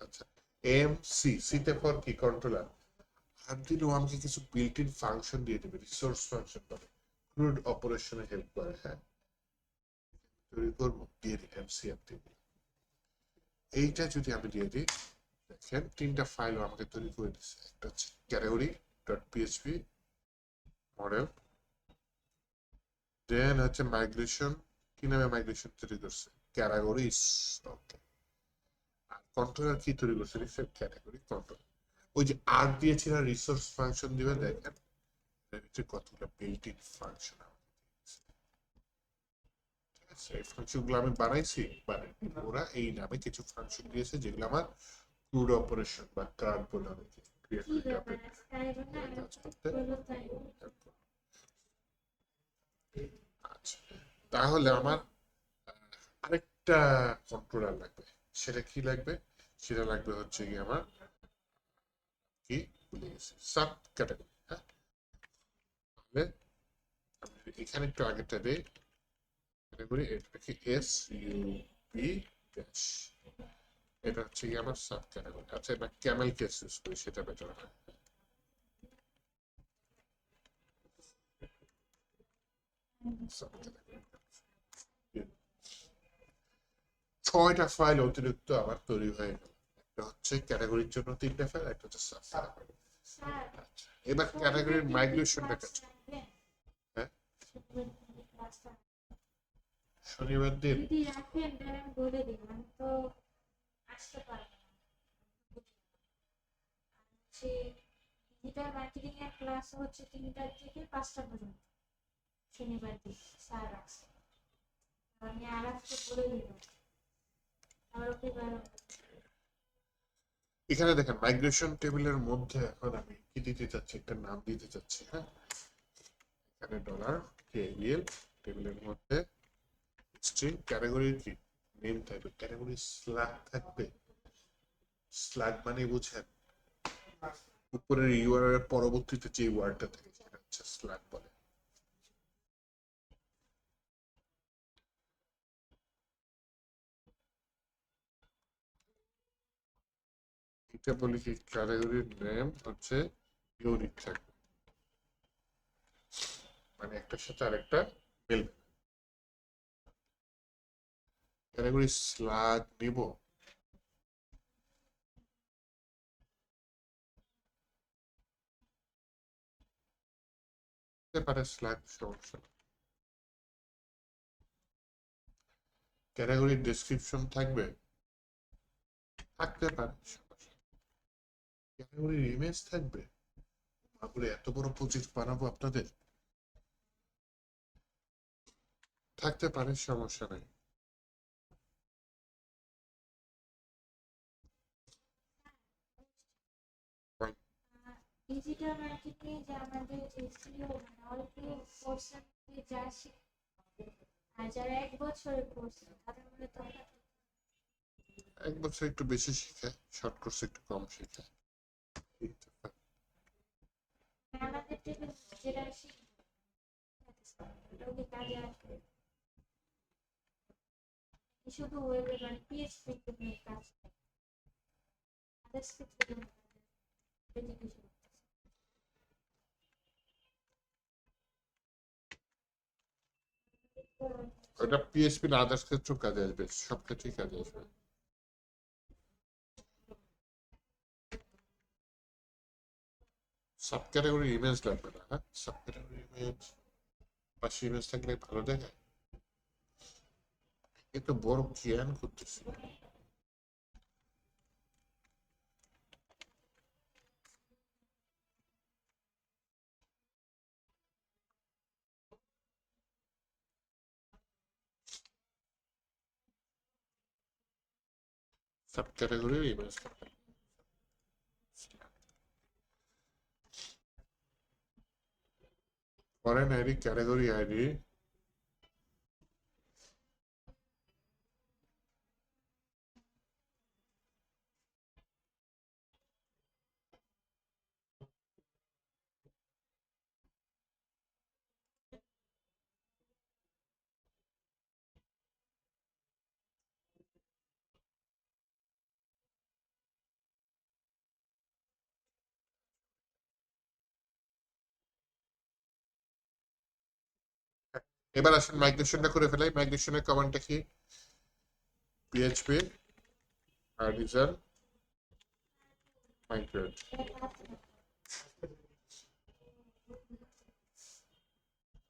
Speaker 1: আচ্ছা, এম সি, সিতে ফর কি, কন্ট্রোলার। আর দিন ও আমাকে কিছু বিল্ট ইন ফাংশন দিয়ে দেবে, রিসোর্স ফাংশন বলে, ক্রুড অপারেশনে হেল্প করে। হ্যাঁ, তৈরি করবো, দিয়ে দিই এমসি আপনি। এইটা যদি আমি দিয়ে দিই, দেখেন তিনটা ফাইল আমাকে তৈরি করে দিচ্ছে। একটা হচ্ছে ক্যাটাগরি ডট পিএইচপি মডেল, দেন হচ্ছে মাইগ্রেশন, কি নামে মাইগ্রেশন তৈরি করছে, ক্যাটাগরিজ। ওকে, আর কন্ট্রোলার কি তৈরি করছে, রিসেট ক্যাটাগরি কন্ট্রোল। ওই যে আর দিয়েছিলাম রিসোর্স ফাংশন দিবে, দেখেন এর ভিতরে কতগুলো বিল্ট ইন ফাংশন। এই ফাংশন গুলো আমি বানাইছি, মানে ওরা এই নামে কিছু ফাংশন দিয়েছে যেগুলো আমার ক্রুড অপারেশন বা কার্ড বলে অনেকে ক্রিয়েট
Speaker 2: কি
Speaker 1: করতে
Speaker 2: ব্যাপার আজকে না
Speaker 1: কাজ করতে
Speaker 2: বলো তাই।
Speaker 1: help করে। আচ্ছা, তাহলে আমার আরেকটা কন্ট্রোলার লাগবে। সেটা কি লাগবে? সেটা লাগবে হচ্ছে কি আমার, কি ভুলে গেছি, সাব ক্যাটাগরি। হ্যাঁ, তাহলে আমি এখানে একটু আগেরটা দিই, ক্যাটাগরি এটা কি এস ইউ পি ড্যাশ, এটা হচ্ছে কি আমার সাব ক্যাটাগরি। আচ্ছা, এটা ক্যামেল কেস ইউজ করি, সেটা বেটার হয়। ছয়টা ফাইল অতিরিক্ত আমার তৈরি হয়ে গেল। একটা হচ্ছে ক্যাটাগরির জন্য তিনটা ফাইল, একটা হচ্ছে সাব ক্যাটাগরি।
Speaker 2: স্যার,
Speaker 1: আচ্ছা, এবার ক্যাটাগরির
Speaker 2: শনিবার দিন কি
Speaker 1: মাইগ্রেশনটা
Speaker 2: ক্লাস
Speaker 1: কাজ।
Speaker 2: রাখবেন?
Speaker 1: হ্যাঁ,
Speaker 2: শনিবার দিন কি ক্লাস রাখবেন?
Speaker 1: শনিবার দিন
Speaker 2: যদি রাখেন তাহলে আমি বলে দিই, আমি তো আসতে পারবো না। হচ্ছে ডিজিটাল মার্কেটিং এর ক্লাস হচ্ছে 3টা থেকে 5টা পর্যন্ত শনিবার দিন স্যার রাখছে। আমি আর আজকে বলে দিলাম, আর ওকে
Speaker 1: এখানে দেখেন মাইগ্রেশন টেবিলের মধ্যে এখন আমি কি দিতে চাচ্ছি, একটা নাম দিতে চাচ্ছি। হ্যাঁ, এখানে ডলার কেএল, টেবিলের মধ্যে স্ট্রিং ক্যাটাগরির কি নেম থাকবে, ক্যাটাগরি স্ল্যাগ থাকবে। স্ল্যাগ মানে বুঝেন, উপরের ইউআরএল এর পরবর্তীতে যে ওয়ার্ডটা থাকে সেটা হচ্ছে স্ল্যাগ বলে। এটা বলি কি, ক্যাটাগরির নেম হচ্ছে ইউনিক থাকবে, মানে একটার সাথে আরেকটা মিলবে। ক্যাটাগরি স্ল্যাগ নিব, হতে পারে স্ল্যাগ, সমস্যা না। ক্যাটাগরির ডেসক্রিপশন থাকবে, থাকতে পারে, সমস্যা না। ক্যাটাগরির ইমেজ থাকবে, তারপরে এত বড় প্রজেক্ট বানাবো আপনাদের, থাকতে পারে, সমস্যা নাই।
Speaker 2: ডিজিটাল মার্কেটিং যে আমাদের যে সিও মানে অল্প কোর্সের যা শিখবে, আর যারা 1 বছরের কোর্স তাদের মধ্যে তফাৎ
Speaker 1: এক বছর একটু বেশি শেখায়, শর্ট কোর্স একটু কম শেখায়।
Speaker 2: আমাদের থেকে যেটা শিখবে ওটাও কি কাজে আসবে? শুধু ওয়েবে মানে পিএইচপি নিয়ে কাজ করে, আদার্স ক্ষেত্রে এডুকেশন।
Speaker 1: ওটা পিএইচপি না, আদার্স ক্ষেত্রেও কাজে আসবে, সব ক্ষেত্রেই কাজে আসবে। সাব ক্যাটাগরি ইমেজ লাগবে না। হ্যাঁ, সাব ক্যাটাগরি ইমেজ, পাশে ইমেজ থাকলে ভালো দেখায়। একটু বড় জ্ঞান করতেছি। সাব ক্যাটাগরি ইমেজ থাকবে, ফরেন আইডি, ক্যাটাগরি আইডি, এবার আসেন মাইগ্রেশনটা করে ফেলাই। মাইগ্রেশনের কমান্ডটা কি? পিএইচপি আর্টিজান মাইগ্রেট,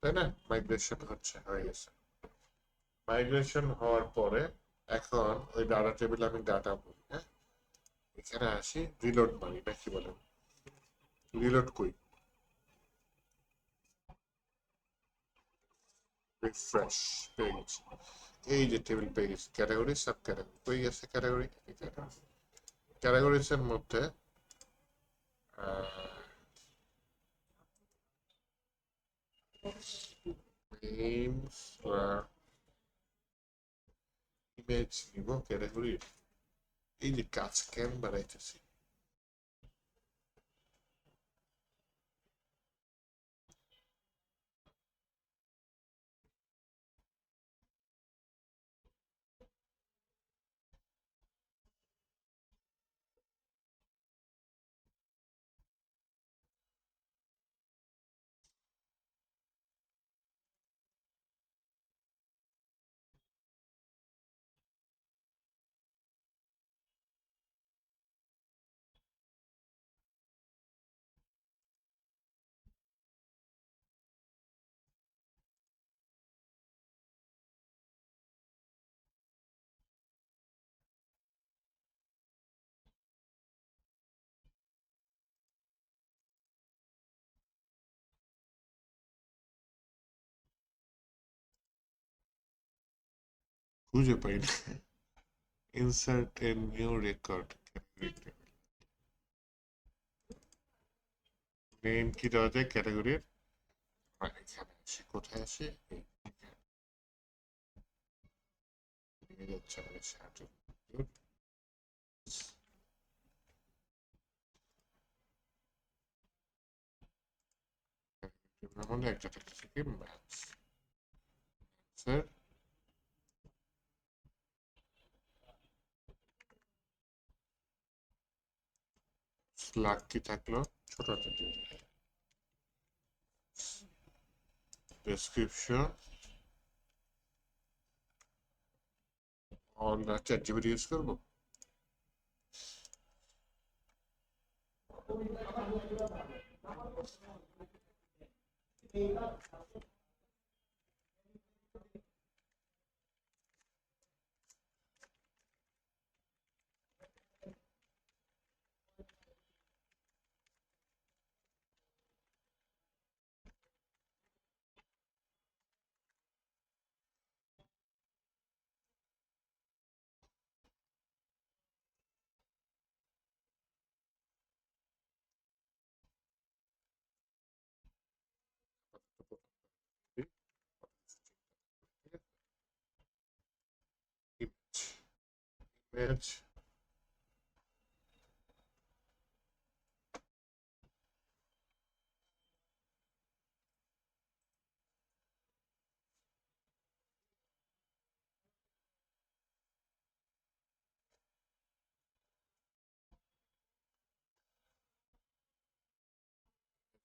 Speaker 1: তাই না? মাইগ্রেশন হচ্ছে, হয়ে গেছে। মাইগ্রেশন হওয়ার পরে এখন ওই ডাটা টেবিলে আমি ডাটা বলি, হ্যাঁ, এখানে আসি, রিলোড মারি, না কি বলেন? রিলোড কই? রিফ্রেশ, পেয়ে গেছি। এই যে টেবিল পেয়ে গেছি, ক্যাটাগরি সাব ক্যাটাগরি পেয়ে গেছে। ক্যাটাগরি, ক্যাটাগরিজ এর মধ্যে নেমস বা ইমেজ নিব ক্যাটাগরি। এই যে কাজ কেন বাড়াইতেছি, খুঁজে পাই না। Insert a new record, name কি দেওয়া যায় ক্যাটাগরির? এখানে আসি, কোথায় আসি? নিয়ে যাচ্ছে আমাদের সাহায্য। আমাদের একটা থাকতেছে কি ম্যাথস, স্যার স্লাগ কি থাকলো? ছোট হাতের দিয়ে description on chat GPT use করবো। ইমেজ, ইমেজ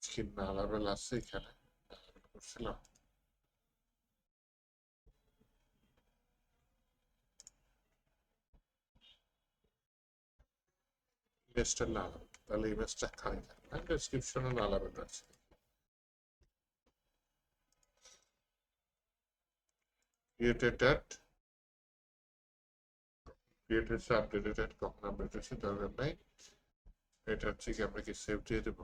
Speaker 1: কি না লেভেল আছে এখানে করছিলাম। ইমেজটা না লেভেল, তাহলে ইমেজটা খালি থাকবে, ডেসক্রিপশনে না লেভেল আছে। ক্রিয়েটেড ড্যাট, ক্রিয়েট হচ্ছে, আপডেটেড ড্যাট কখন আপডেট হচ্ছে দরকার নাই। এটা হচ্ছে কি আমরা কি সেভ দিয়ে দেবো?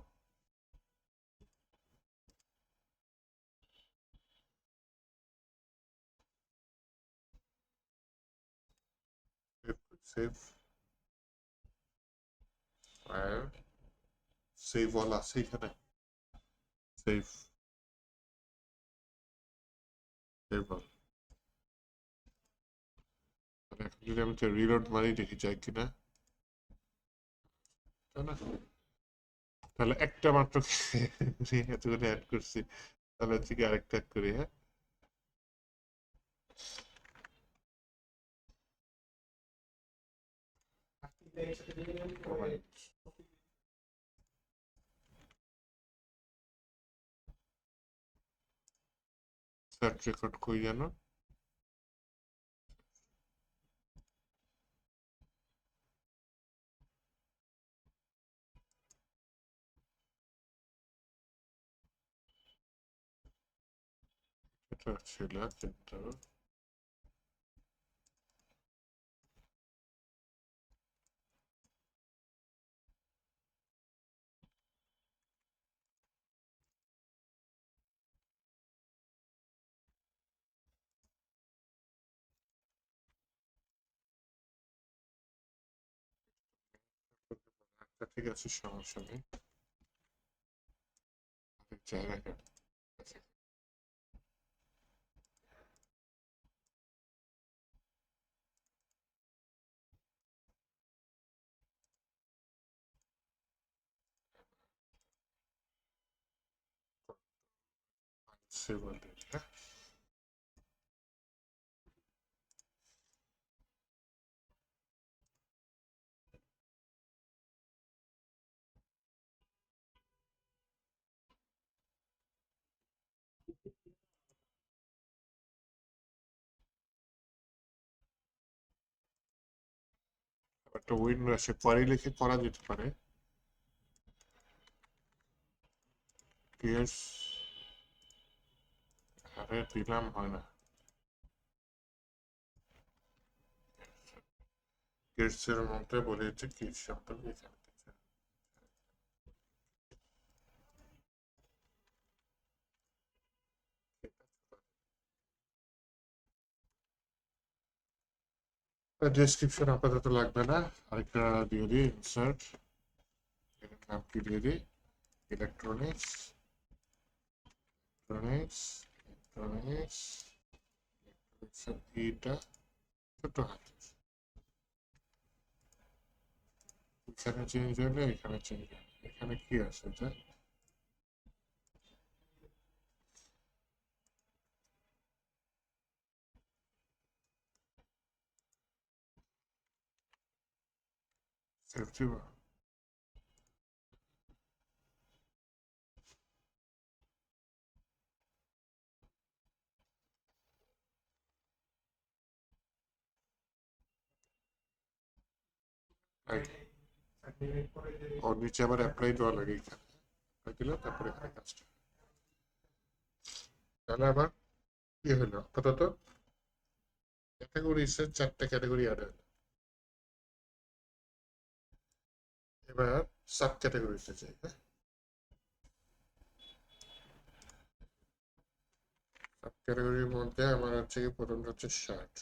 Speaker 1: সেভ, আর সেভ অল আছে এখানে, সেভ, সেভ অল। এখন যদি আমি রিলোড মারি দেখি যায় কিনা, তাই না? তাহলে একটা মাত্র এতগুলো অ্যাড করছি, তাহলে হচ্ছে কি আরেকটা অ্যাড করি, হ্যাঁ। সেট রেকর্ড কই জানো? এটা ছিল কিন্তু আচ্ছা, ঠিক আছে, সমস্যা নেই। জায়গাটা সেভ অলরেডি, হ্যাঁ। একটা উইন্ডো আছে, পরে লিখে করা যেতে পারে। কেস আরে দিলাম হয় না। কেসের মধ্যে বলেছে কেস সম্পর্কে এখানে ডেসক্রিপশন আপাতত লাগবে না। আরেকটা দিয়ে দিই, ইনসার্ট, এর নাম কি দিয়ে দিই, ইলেকট্রনিক্স, ইলেকট্রনিক্স, ইলেকট্রনিক্স, এটা ছোট হাত, এখানে চেঞ্জ হলে এখানে চেঞ্জ হবে। এখানে কি আছে এটা? সেফটি ওর নিচে আবার অ্যাপ্লাই দেওয়া লাগে, এখানে অ্যাপ্লাই দিলে তারপরে এখানে কাজটা। তাহলে আবার কি হলো আপাতত, ক্যাটাগরিজ এর 4টা ক্যাটাগরি অ্যাড হলো। এবার সাব ক্যাটাগরিতে যাই, হ্যাঁ। সাব ক্যাটাগরির মধ্যে আমার হচ্ছে কি, প্রথমটা হচ্ছে শার্ট।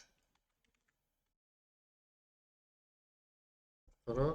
Speaker 1: ধরো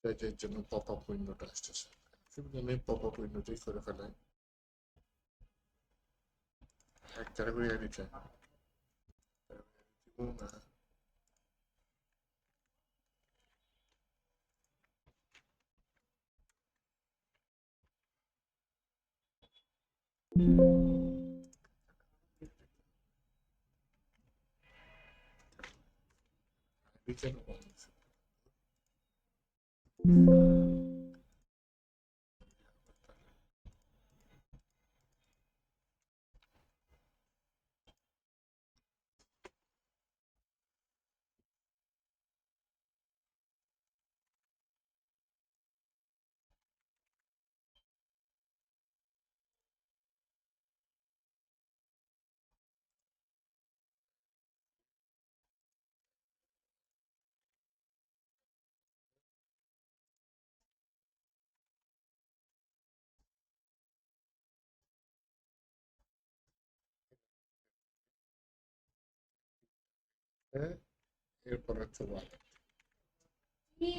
Speaker 1: এর জন্য পপ আপ উইন্ডোটা আসতেছে, সুবিধা নেই, পপ আপ উইন্ডোতেই করে ফেলাই। এক ক্যাটাগরি আইডি চাই না, আইডি কেন বলছে? হ্যাঁ, এরপর হচ্ছে ওয়ালেট।
Speaker 2: কি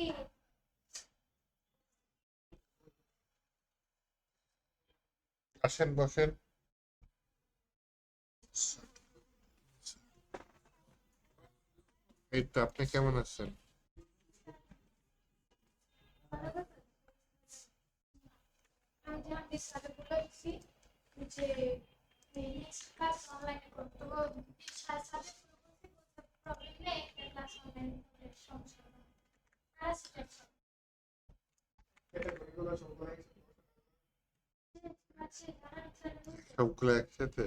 Speaker 1: আসেন বসেন। এই তো, আপনি কেমন আছেন?
Speaker 2: ভালো কথা? আমি যখন ডিসকাশন বলেছি যে নেক্সট ক্লাস অনলাইনে করতে হবে, সাথে শুরু করতে প্রবলেম নেই, একটা ক্লাস অনলাইন করলে সমস্যা হবে না। আর আছে যারা
Speaker 1: সবগুলো একসাথে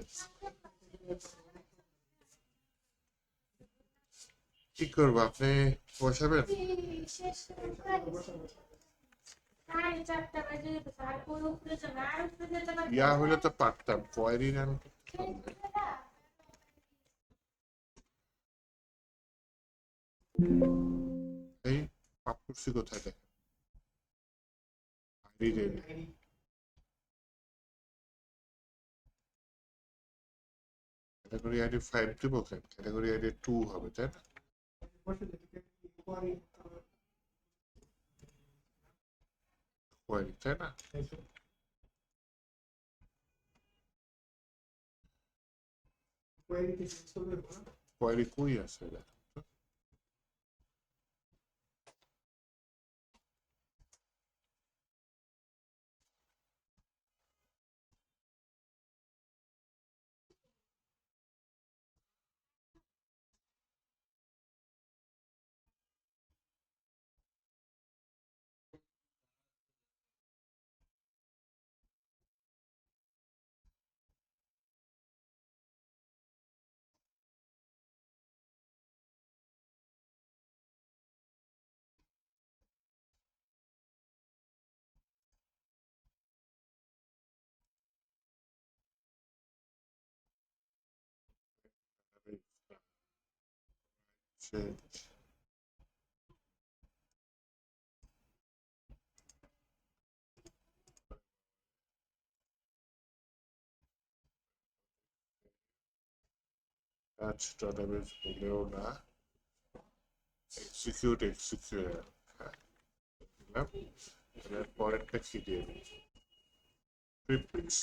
Speaker 1: কি করবো? আপনি বসাবেন?
Speaker 2: শেষ সাড়ে 4টা বাজে যেতে আর কোনো উপরে যাবে আর উপরে যেতে পারবে
Speaker 1: ইয়া হলে তো পারতাম, কোয়েরি রান করতে পারলে। এই পাপুরসি কোথায় দেখেন? আইডি দেবে। ক্যাটাগরি আইডি 5 দিব কেন? ক্যাটাগরি আইডি 2 হবে, তাই না? কোয়েরি, তাই না? কোয়েরি কই আছে এটা? টাচ ডটাবেস বলেও না, এক্সিকিউট। হ্যাঁ, দিলাম। এবার পরেরটা কি দিয়ে দিই? প্রিফিক্স।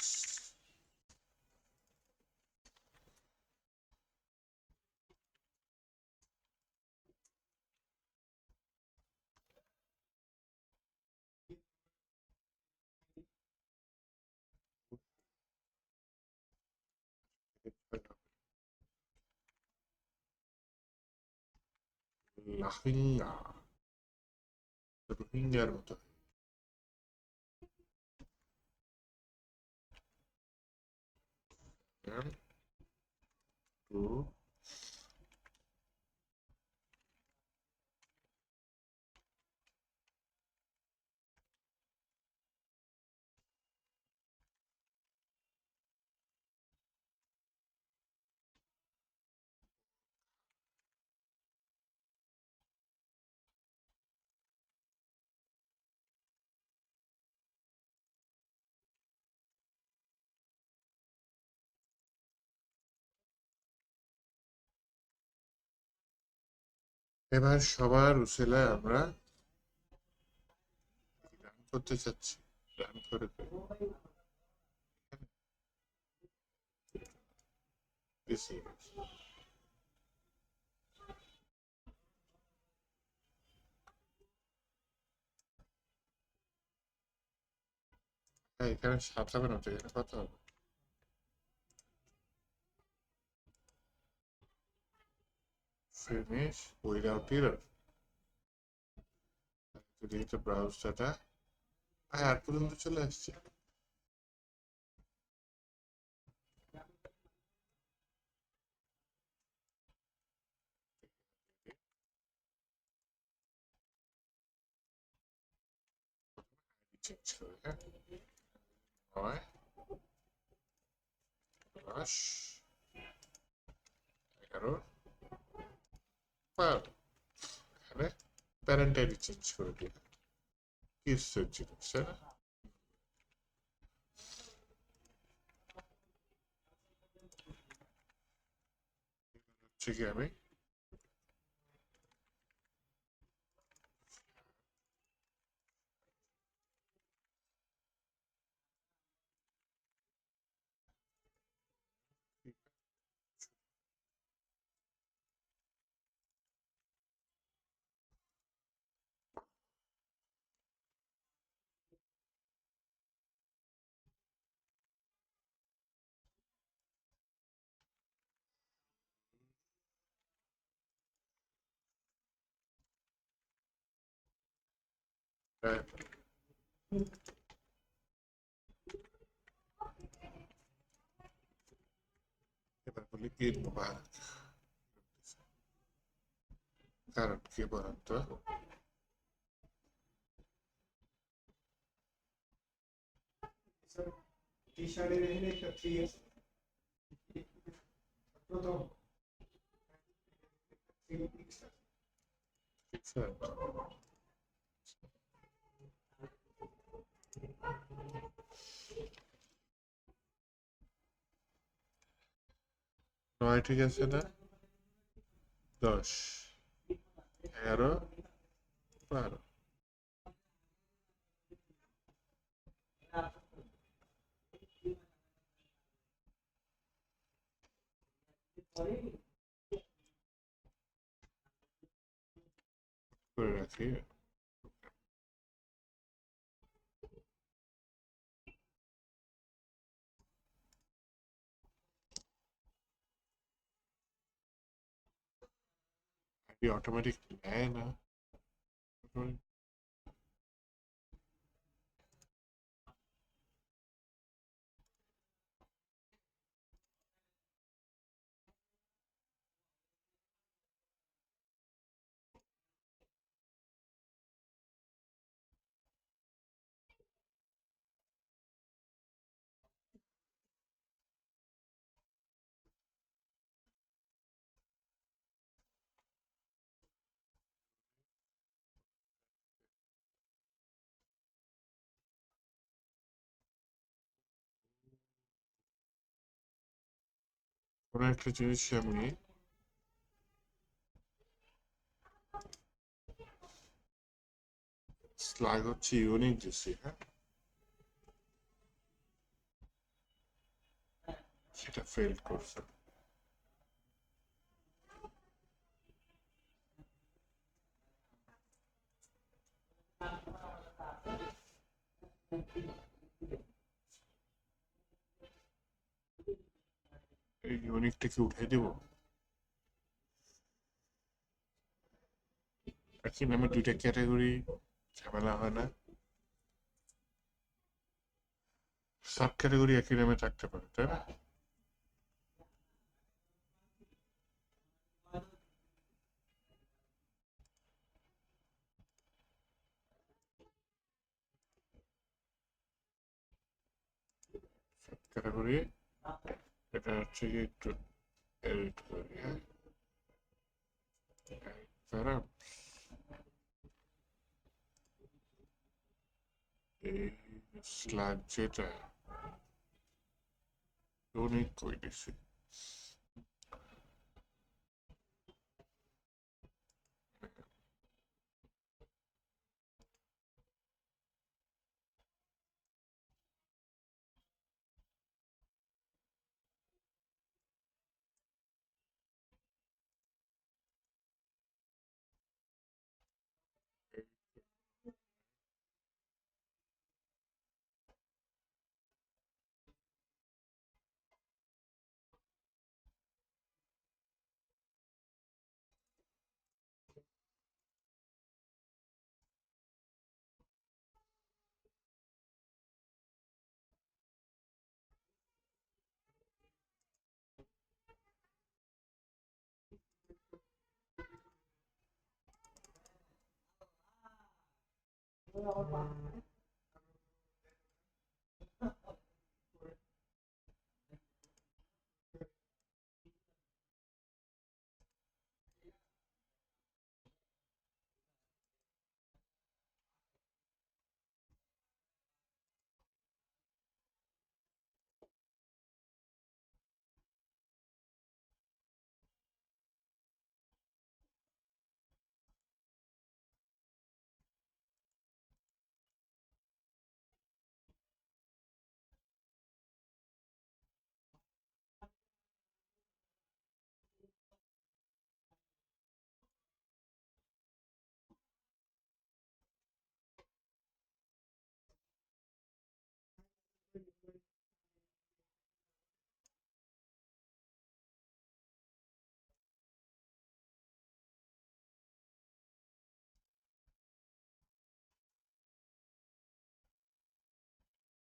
Speaker 1: লাহিঙ্গা, রোহিঙ্গার মতো। টু এবার সবার উসিলায় আমরা রান করতে চাচ্ছি। রান করে দিছি। হ্যাঁ, এখানে সাত হবে না তো, এখানে কত হবে? Finish without error. যদি তো ব্রাউজ ডাটা, আর পর্যন্ত চলে আসছে। চেঞ্জ করে, হ্যাঁ, 9, 10, 11, 12। এখানে প্যারেন্ট আইডি চেঞ্জ করে দিই। কিসের জিনিস, তাই না? হচ্ছে কি আমি হ্যাঁ, এবার বলি ঈদ মুবারক। কারণ কি বলেন তো?
Speaker 3: টি-শার্টের এখানে একটা থ্রি আছে প্রথম থ্রি এক্সট্রা
Speaker 1: ঠিক আছে? 9 ঠিক আছে না? 10, 11, 12। করে রাখি। আইডি অটোমেটিক নেয় না। কোনো একটা জিনিস আমি স্ল্যাগ হচ্ছে ইউনিক দিছি, হ্যাঁ, সেটা ফেল করছে। এই ইউনিকটাকে উঠে দিব। একই নামে দুইটা ক্যাটাগরি, ঝামেলা হয় না? সাব ক্যাটাগরি একই নামে থাকতে পারে, তাই না? সাব ক্যাটাগরি, এটা হচ্ছে কি একটু এডিট করি, হ্যাঁ, তারা এই স্ল্যাগ যেটা ইউনিক করে দিছি।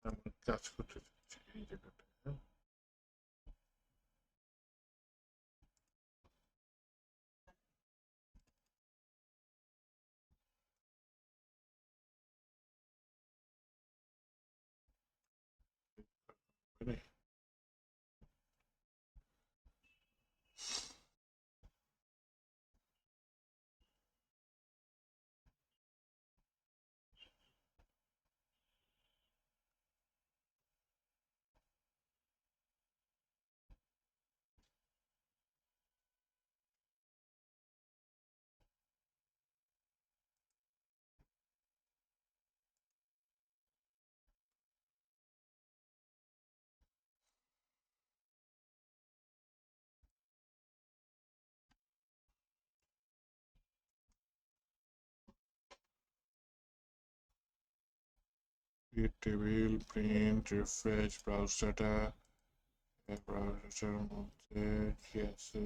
Speaker 1: আমি কাজ করতে চাচ্ছি এই জায়গাটা, হ্যাঁ। মানে create table, print, refresh, browse data, ব্রাউজারের মধ্যে কি আছে?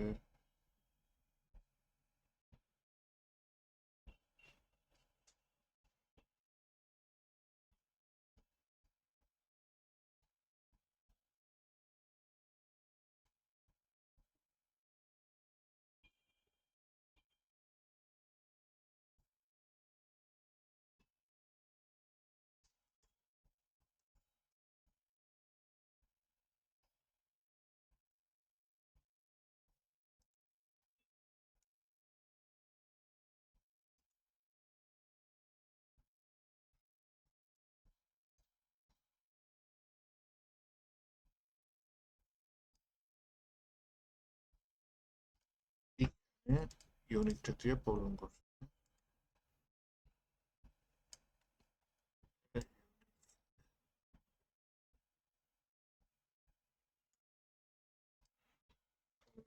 Speaker 1: ইউনিটটা দিয়ে প্রবলেম করছে।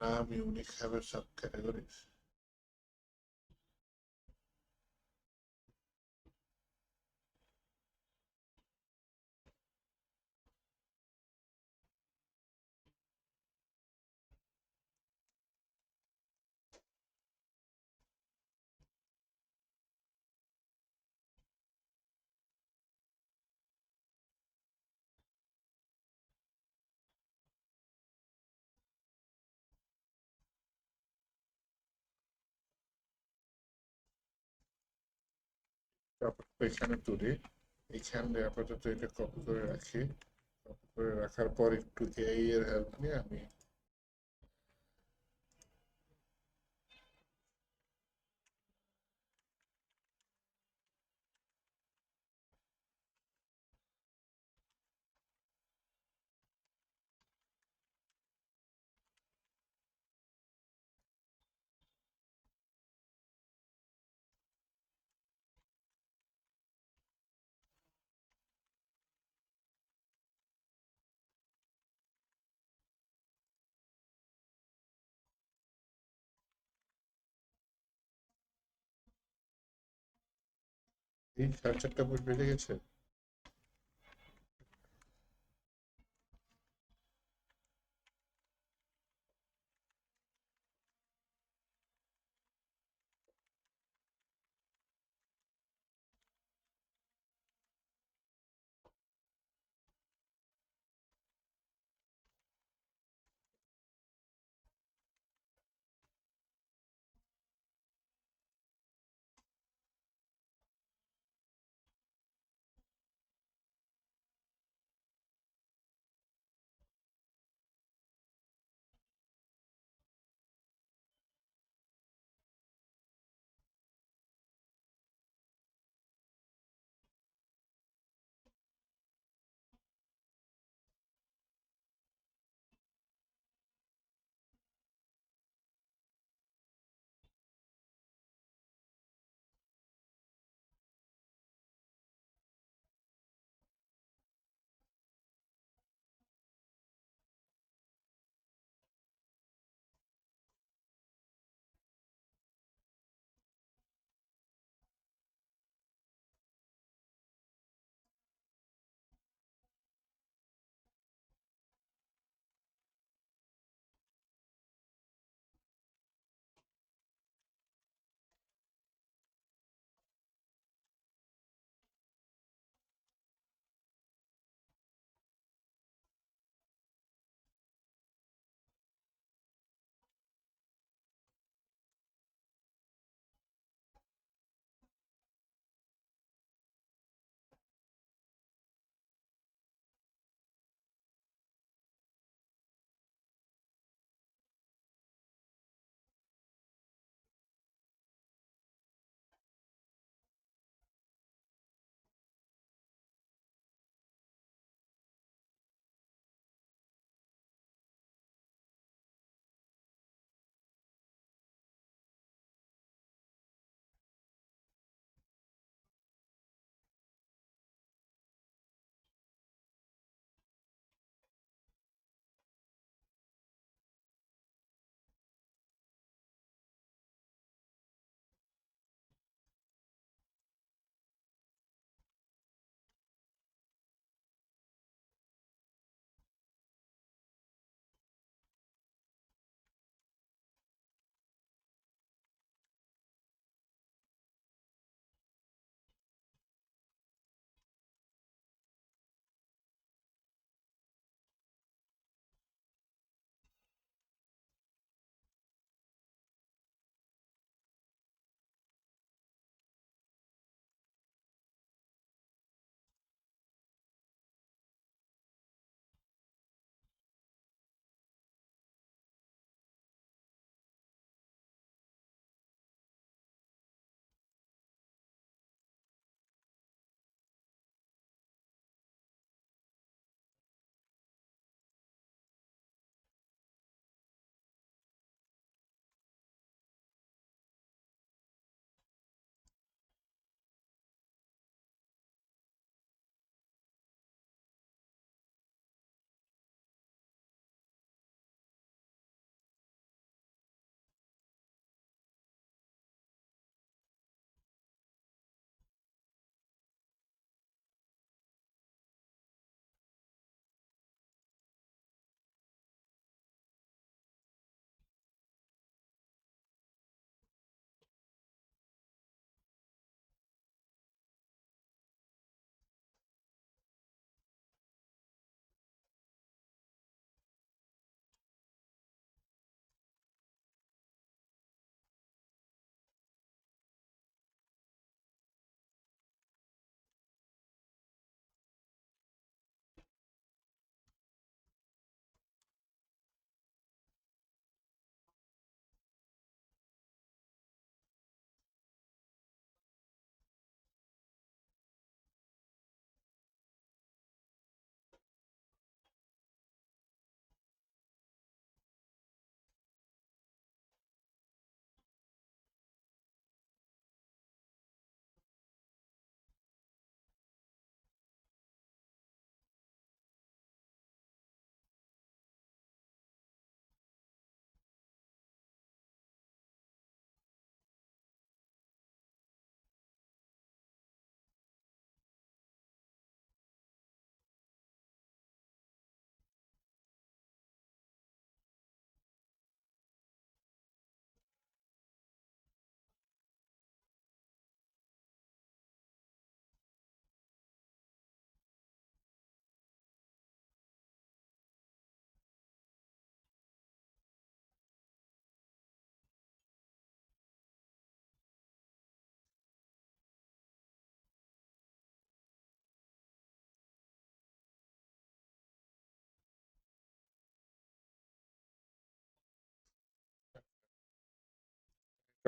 Speaker 1: নাম ইউনিক have a subcategories. তারপর এখানে তুলি, এখানে আপাতত এটা কপি করে রাখি। কপি করে রাখার পর একটু এআই এর হেল্প নিয়ে আমি এই 4.5 বই বেড়ে গেছে।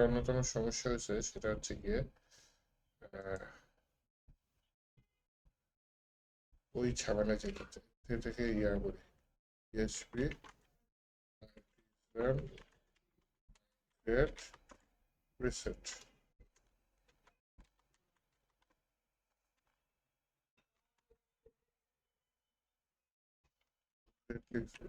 Speaker 1: অন্যতম সমস্যা হয়েছে সেটা হচ্ছে গিয়ে আহ, ওই ঝামেলা যেটা থেকে ইয়া বলি PHP get reset লিখবে।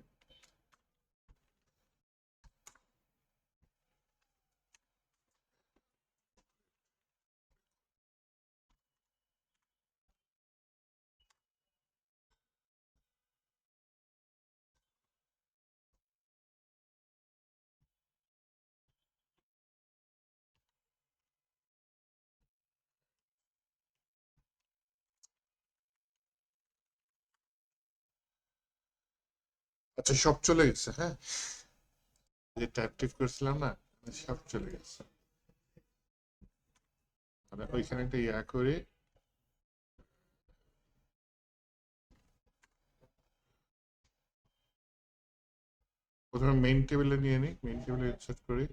Speaker 1: আচ্ছা সব চলে গেছে, হ্যাঁ, যে ট্যাপ টিপ করেছিলাম না, সব চলে গেছে। মানে ওইখানে একটা ইয়া করে প্রথমে মেইন টেবিলে নিয়ে নিই, মেইন টেবিলে ইনসার্ট করি।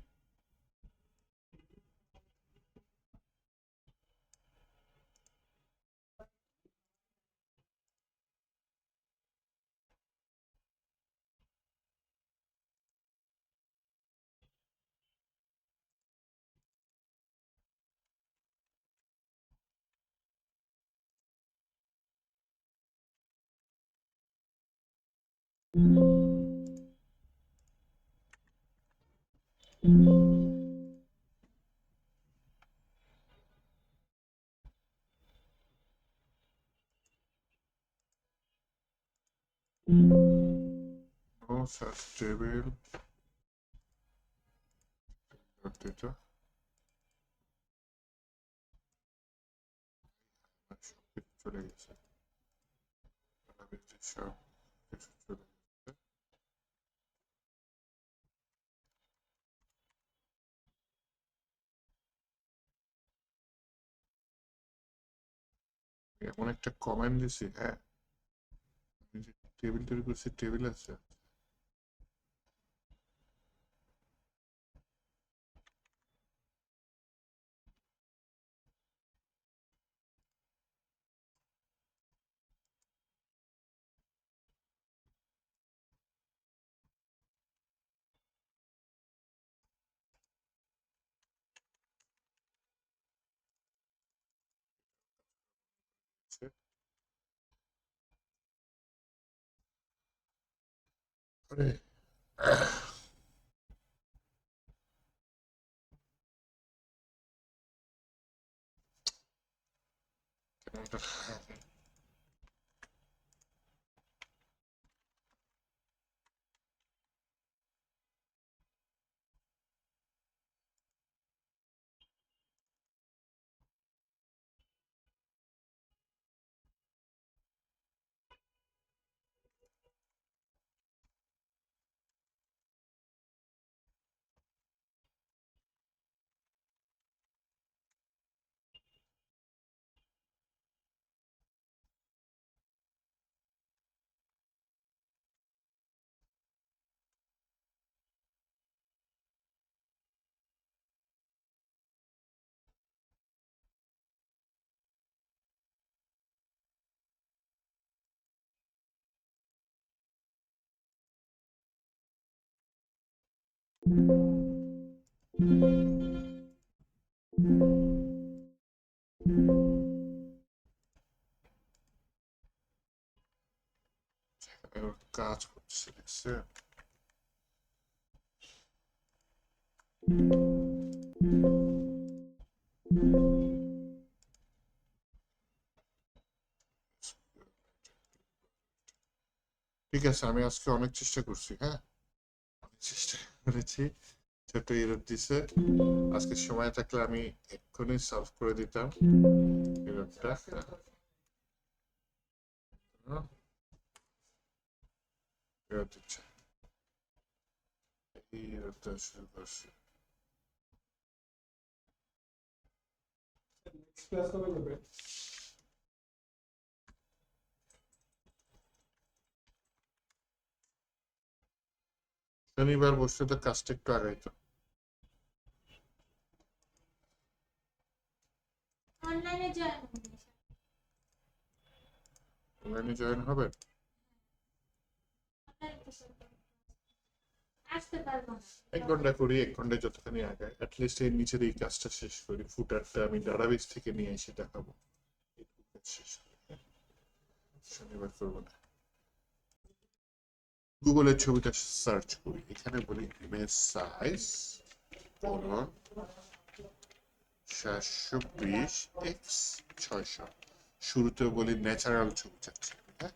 Speaker 1: নো সার্চ টেবিল ডেটা, সব কিছু চলে গেছে, সব কিছু চলে গেছে। এমন একটা কমেন্ট দিছি, হ্যাঁ, আমি যে টেবিল তৈরি করছি, টেবিল আছে, আছে। আরে কেমনটা, কাজ করছে দেখছে। ঠিক আছে, আমি আজকে অনেক চেষ্টা করছি, হ্যাঁ, অনেক চেষ্টা করেছি, ছোট এরর দিছে। আজকে সময় থাকলে আমি এক্ষুনি সলভ করে দিতাম এররটা। এরর দিচ্ছে, এই এররটা শুরু করছি।
Speaker 3: নেক্সট ক্লাস কবে করবে?
Speaker 1: শনিবার বসলে তো কাজটা একটু আগাইতো।
Speaker 2: অনলাইনে জয়েন
Speaker 1: অনলাইনে জয়েন হবেন?
Speaker 2: আসতে পারবো না।
Speaker 1: 1 ঘন্টা করি, 1 ঘন্টায় যতখানি আগায় অ্যাটলিস্ট এর নিচের এই কাজটা শেষ করি, ফুটারটা আমি ডাটাবেস থেকে নিয়ে এসে দেখাবো। এইটুকু কাজ শেষ করি, হ্যাঁ? শনিবার করবো না। গুগলের ছবিটা সার্চ করি, এখানে বলি ইমেজ সাইজ 720x600। শুরুতেও বলি ন্যাচারাল ছবি চাচ্ছি, হ্যাঁ?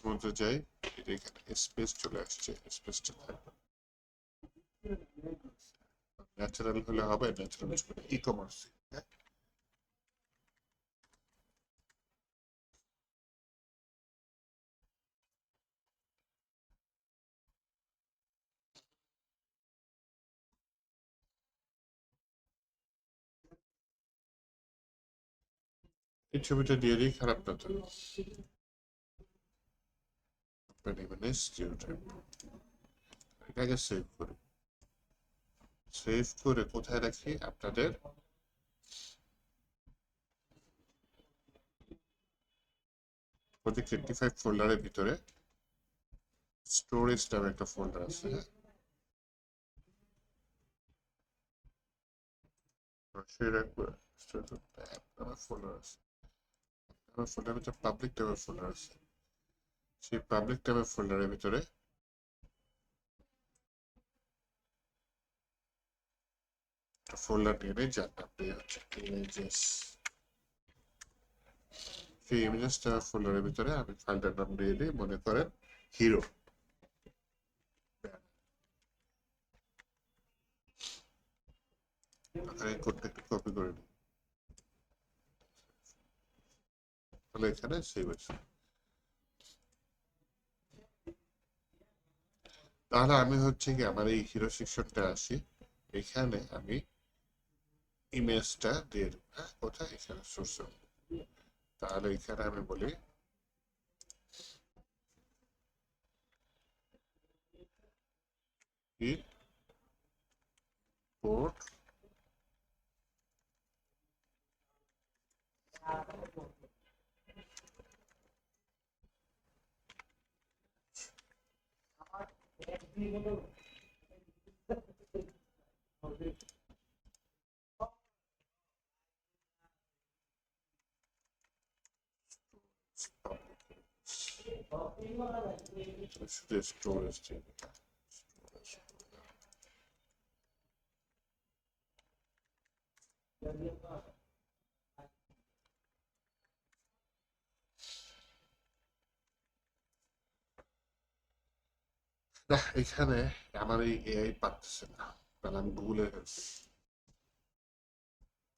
Speaker 1: মধ্যে যাই, এটা এখানে স্পেস চলে আসছে, স্পেসটা থাকবে। ন্যাচারাল হলে হবে, ন্যাচারাল ছবি ই কমার্স, হ্যাঁ? এই ছবিটা দিয়ে দিই, খারাপ না তো? এটাকে সেভ করি, সেভ করে কোথায় রাখি আপনাদের প্রজেক্ট 85 ফোল্ডারের ভিতরে স্টোরেজ নামে একটা ফোল্ডার আছে, হ্যাঁ? সেই রাখবো, ফোল্ডার আছে, আমার ফোল্ডারের ভিতরে পাবলিক ট্যাবের ফোল্ডার আছে। সেই পাবলিক ট্যাবের ফোল্ডারের ভিতরে একটা ফোল্ডার নিয়ে নেই, যার নামটি হচ্ছে ইমেজেস। সেই ইমেজেস ট্যাবের ফোল্ডারের ভিতরে আমি ফাইলটার নাম দিয়ে দিই, মনে করেন হিরো। এই কোডটা একটু কপি করে নিই, তাহলে এখানে সেভ আছে। তাহলে আমি হচ্ছে কি আমার এই হিরো সেকশনটা আসি, এখানে আমি ইমেজটা দিয়ে দেবো, হ্যাঁ? কোথায়? এখানে সোর্স। তাহলে এখানে আমি বলি ইম্পোর্ট শুধু স্টোরেজ দিয়ে দিই। না, এখানে আমার এই এআই পারতেছে না, তাহলে আমি গুগলে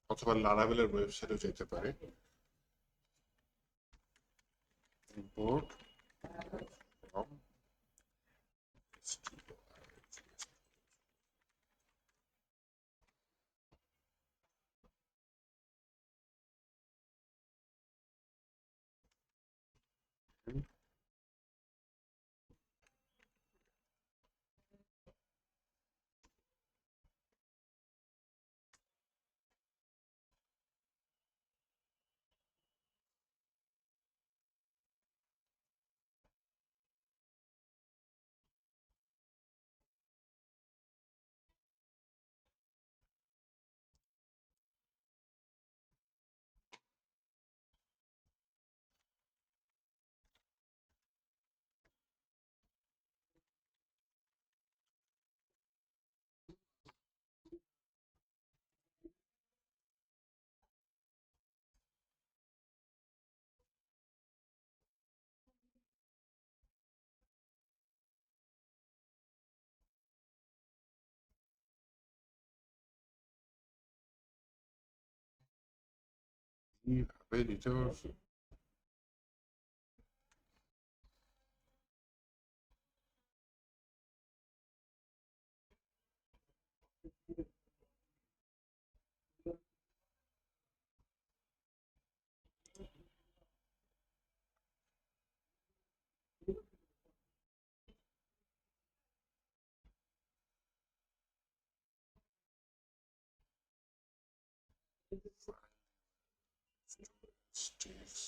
Speaker 1: অথবা লারাভেলের ওয়েবসাইটে যেতে পারি। ইম্পোর্ট ফ্রম কিভাবে দিতে পারছি। Sticks.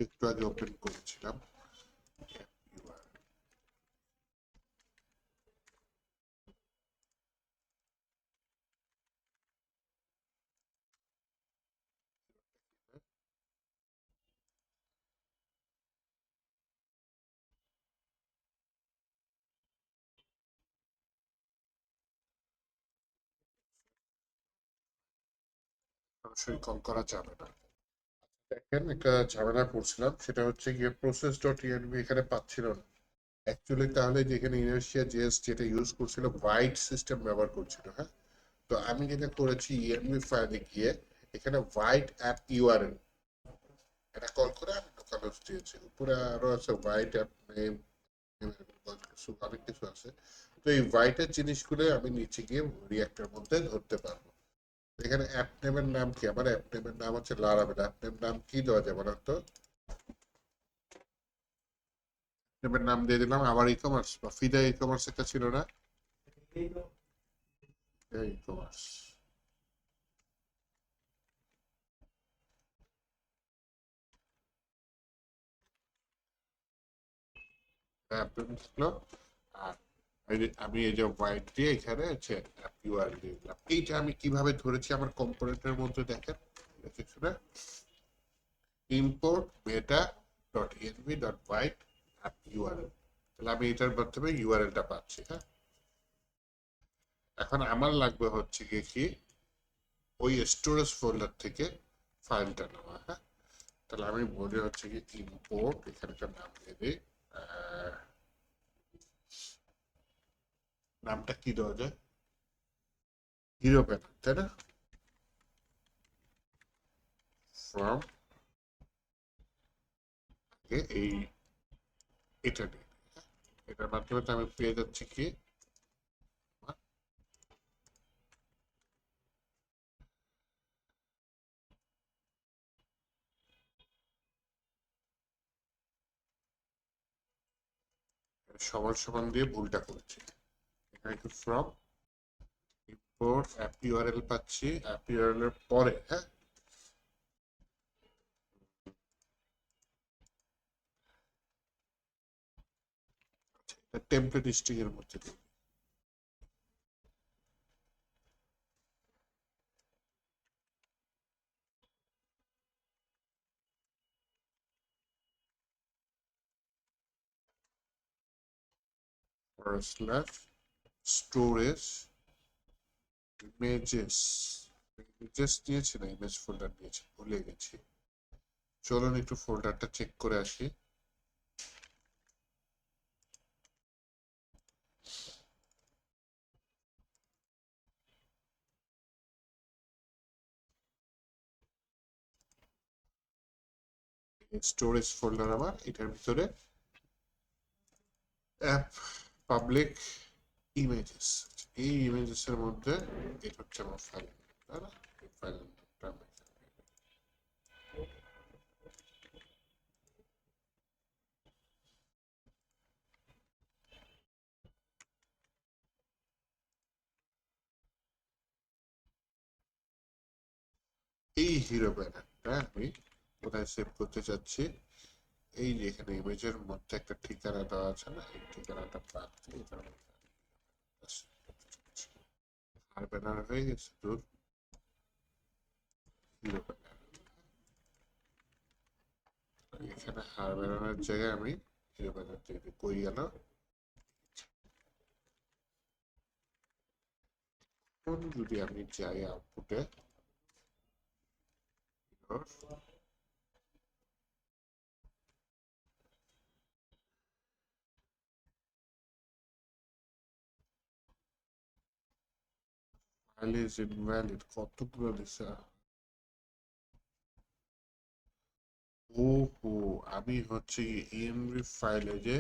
Speaker 1: একটু আগে ওপেন করেছিলাম। সরাসরি কল করা যাবে না। দেখেন একটা ঝামেলা পড়ছিলাম, সেটা হচ্ছে গিয়ে প্রসেস ডট ইএনভি এখানে পাচ্ছিল না। অ্যাকচুয়ালি তাহলে যেখানে ইনার্শিয়া জেএস যেটা ইউজ করছিল হোয়াইট সিস্টেম ব্যবহার করছিল, হ্যাঁ। তো আমি যেটা করেছি ইএনভি ফাইলে গিয়ে এখানে হোয়াইট অ্যাপ ইউআরএল এটা কল করে আমি লোকাল হোস্ট দিয়েছি। উপরে আরো আছে হোয়াইট অ্যাপ নেম, অনেক কিছু আছে। তো এই হোয়াইটের জিনিসগুলো আমি নিচে গিয়ে রিয়াক্টের মধ্যে ধরতে পারবো। এখানে অ্যাপ নেমের নাম কি? আমার অ্যাপ নেমের নাম হচ্ছে লারাভেল। অ্যাপ নেম নাম কি দেওয়া যাবে না তো? নেমের নাম দিয়ে দিলাম আমার ই কমার্স বা ফিদা ই কমার্স একটা ছিল না? E commerce. অ্যাপ নেম থাকলো। আর আমি এই যে হোয়াইট দিয়ে এখানে হচ্ছে অ্যাপ ইউআরএল দিয়ে দিলাম। এইটা আমি কিভাবে ধরেছি আমার কম্পোনেন্টের মধ্যে দেখেন, দেখেছো না? Import meta dot env dot white app URL. তাহলে আমি এটার মাধ্যমে ইউআরএলটা পাচ্ছি, হ্যাঁ। এখন আমার লাগবে হচ্ছে গিয়ে কি ওই স্টোরেজ ফোল্ডার থেকে ফাইলটা নেওয়া, হ্যাঁ। তাহলে আমি বলি হচ্ছে কি ইম্পোর্ট, এখানকার নাম দিয়ে দিই, নামটা কি দেওয়া যায়? হিরো প্যানেল, তাই না? ফ্রম এই এটা নিয়ে, এটার মাধ্যমে তো আমি পেয়ে যাচ্ছি কি সমান সমান দিয়ে ভুলটা করেছি। এখানে একটু ফ্রম ইম্পোর্ট অ্যাপ ইউআরএল পাচ্ছি, অ্যাপ ইউআরএল এর পরে, হ্যাঁ, টেমপ্লেট স্ট্রিং এর মধ্যে দিই। স্ল্যাশ স্টোরেজ ইমেজেস, ইমেজেস দিয়েছি না ইমেজ ফোল্ডার দিয়েছি, ভুলে গেছি। চলুন একটু ফোল্ডারটা চেক করে আসি। স্টোরেজ ফোল্ডার আমার এটার ভিতরে অ্যাপ পাবলিক ইমেজেস, এই ইমেজেস এর মধ্যে এটা হচ্ছে আমার ফাইল, তাই না? ফাইল নামটা আমি এই হিরো ব্যানারটা আমি কোথায় সেভ করতে চাচ্ছি, এই যে এখানে ইমেজের মধ্যে একটা ঠিকানা দেওয়া আছে না, এই ঠিকানাটা বাদ দিয়ে এটার মধ্যে আর ব্যানার হয়ে গেছে তোর হিরো ব্যানার। এখানে হার ব্যানারের জায়গায় আমি হিরো ব্যানার দিয়ে দিই। কই গেল? এখন যদি আমি যাই আউটপুটে, ফাইল ইজ ইনভ্যালিড, কতগুলো দিছে। ওহো, আমি হচ্ছে ইএনভি ফাইলে যে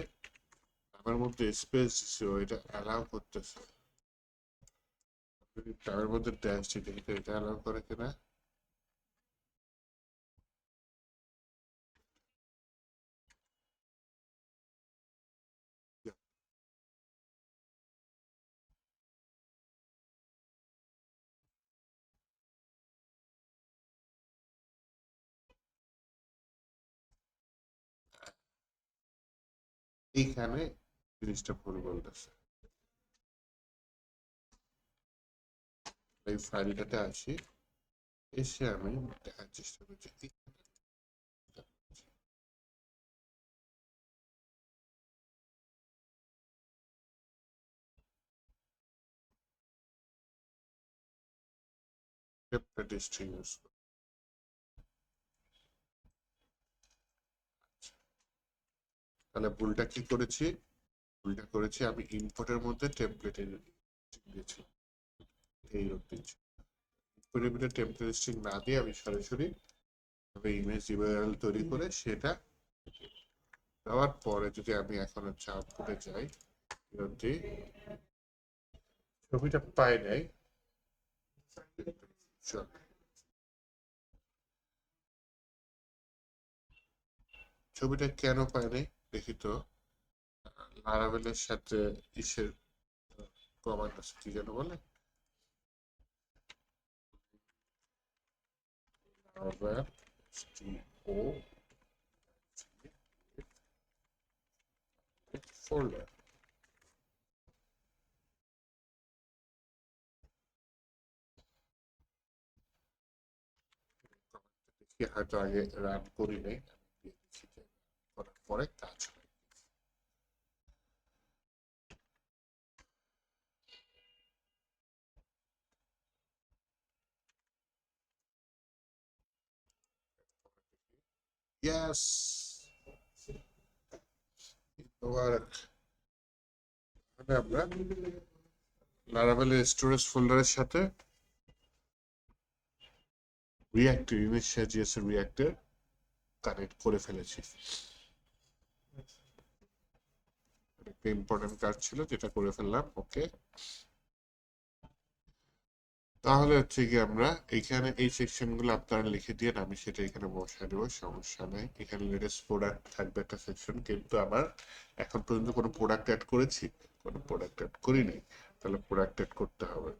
Speaker 1: আমার মধ্যে স্পেস দিছে ওইটা অ্যালাউ করতেছে, তার মধ্যে ড্যাশ দিতে এটা অ্যালাউ করে কিনা। এইখানে জিনিসটা ভুল বলতেছে। এই ফাইলটাতে আসি, এসে আমি দেখার চেষ্টা করছি। স্ট্রিং ইউজ, তাহলে ভুলটা কি করেছি? ভুলটা করেছি আমি ইনপুটের মধ্যে টেমপ্লেট দিয়েছি, এই রূপ দিয়েছি। ইনপুটের মধ্যে টেমপ্লেট স্ট্রিং না দিয়ে আমি সরাসরি ইমেজ ইউআরএল তৈরি করে সেটা দেওয়ার পরে যদি আমি এখন হচ্ছে আউটপুটে যাই, যদি ছবিটা পাই নাই, চল ছবিটা কেন পাই নাই দেখি তো। লারাভেলের সাথে ইসের কমান্ড আছে, কি যেন বলে, লারাভেল ও ফোল্ডার। দেখি হয়তো আগে রান করি নাই, আমি দেখি যে করার পরে কাজ হয়। ইয়েস, আমরা লারাভেলের স্টোরেজ ফোল্ডারের সাথে রিয়াক্টর ইনিশিয়াস রিয়াক্টর কানেক্ট করে ফেলেছি। একটা ইম্পর্টেন্ট কাজ ছিল যেটা করে ফেললাম। ওকে, তাহলে হচ্ছে কি আমরা এখানে এই সেকশন গুলো আপনারা লিখে দিয়ে আমি সেটা এখানে বসায় দেবো, সমস্যা নেই। এখানে লেটেস্ট প্রোডাক্ট থাকবে একটা সেকশন, কিন্তু আমার এখন পর্যন্ত কোনো প্রোডাক্ট অ্যাড করেছি? কোনো প্রোডাক্ট অ্যাড করিনি, তাহলে প্রোডাক্ট অ্যাড করতে হবে।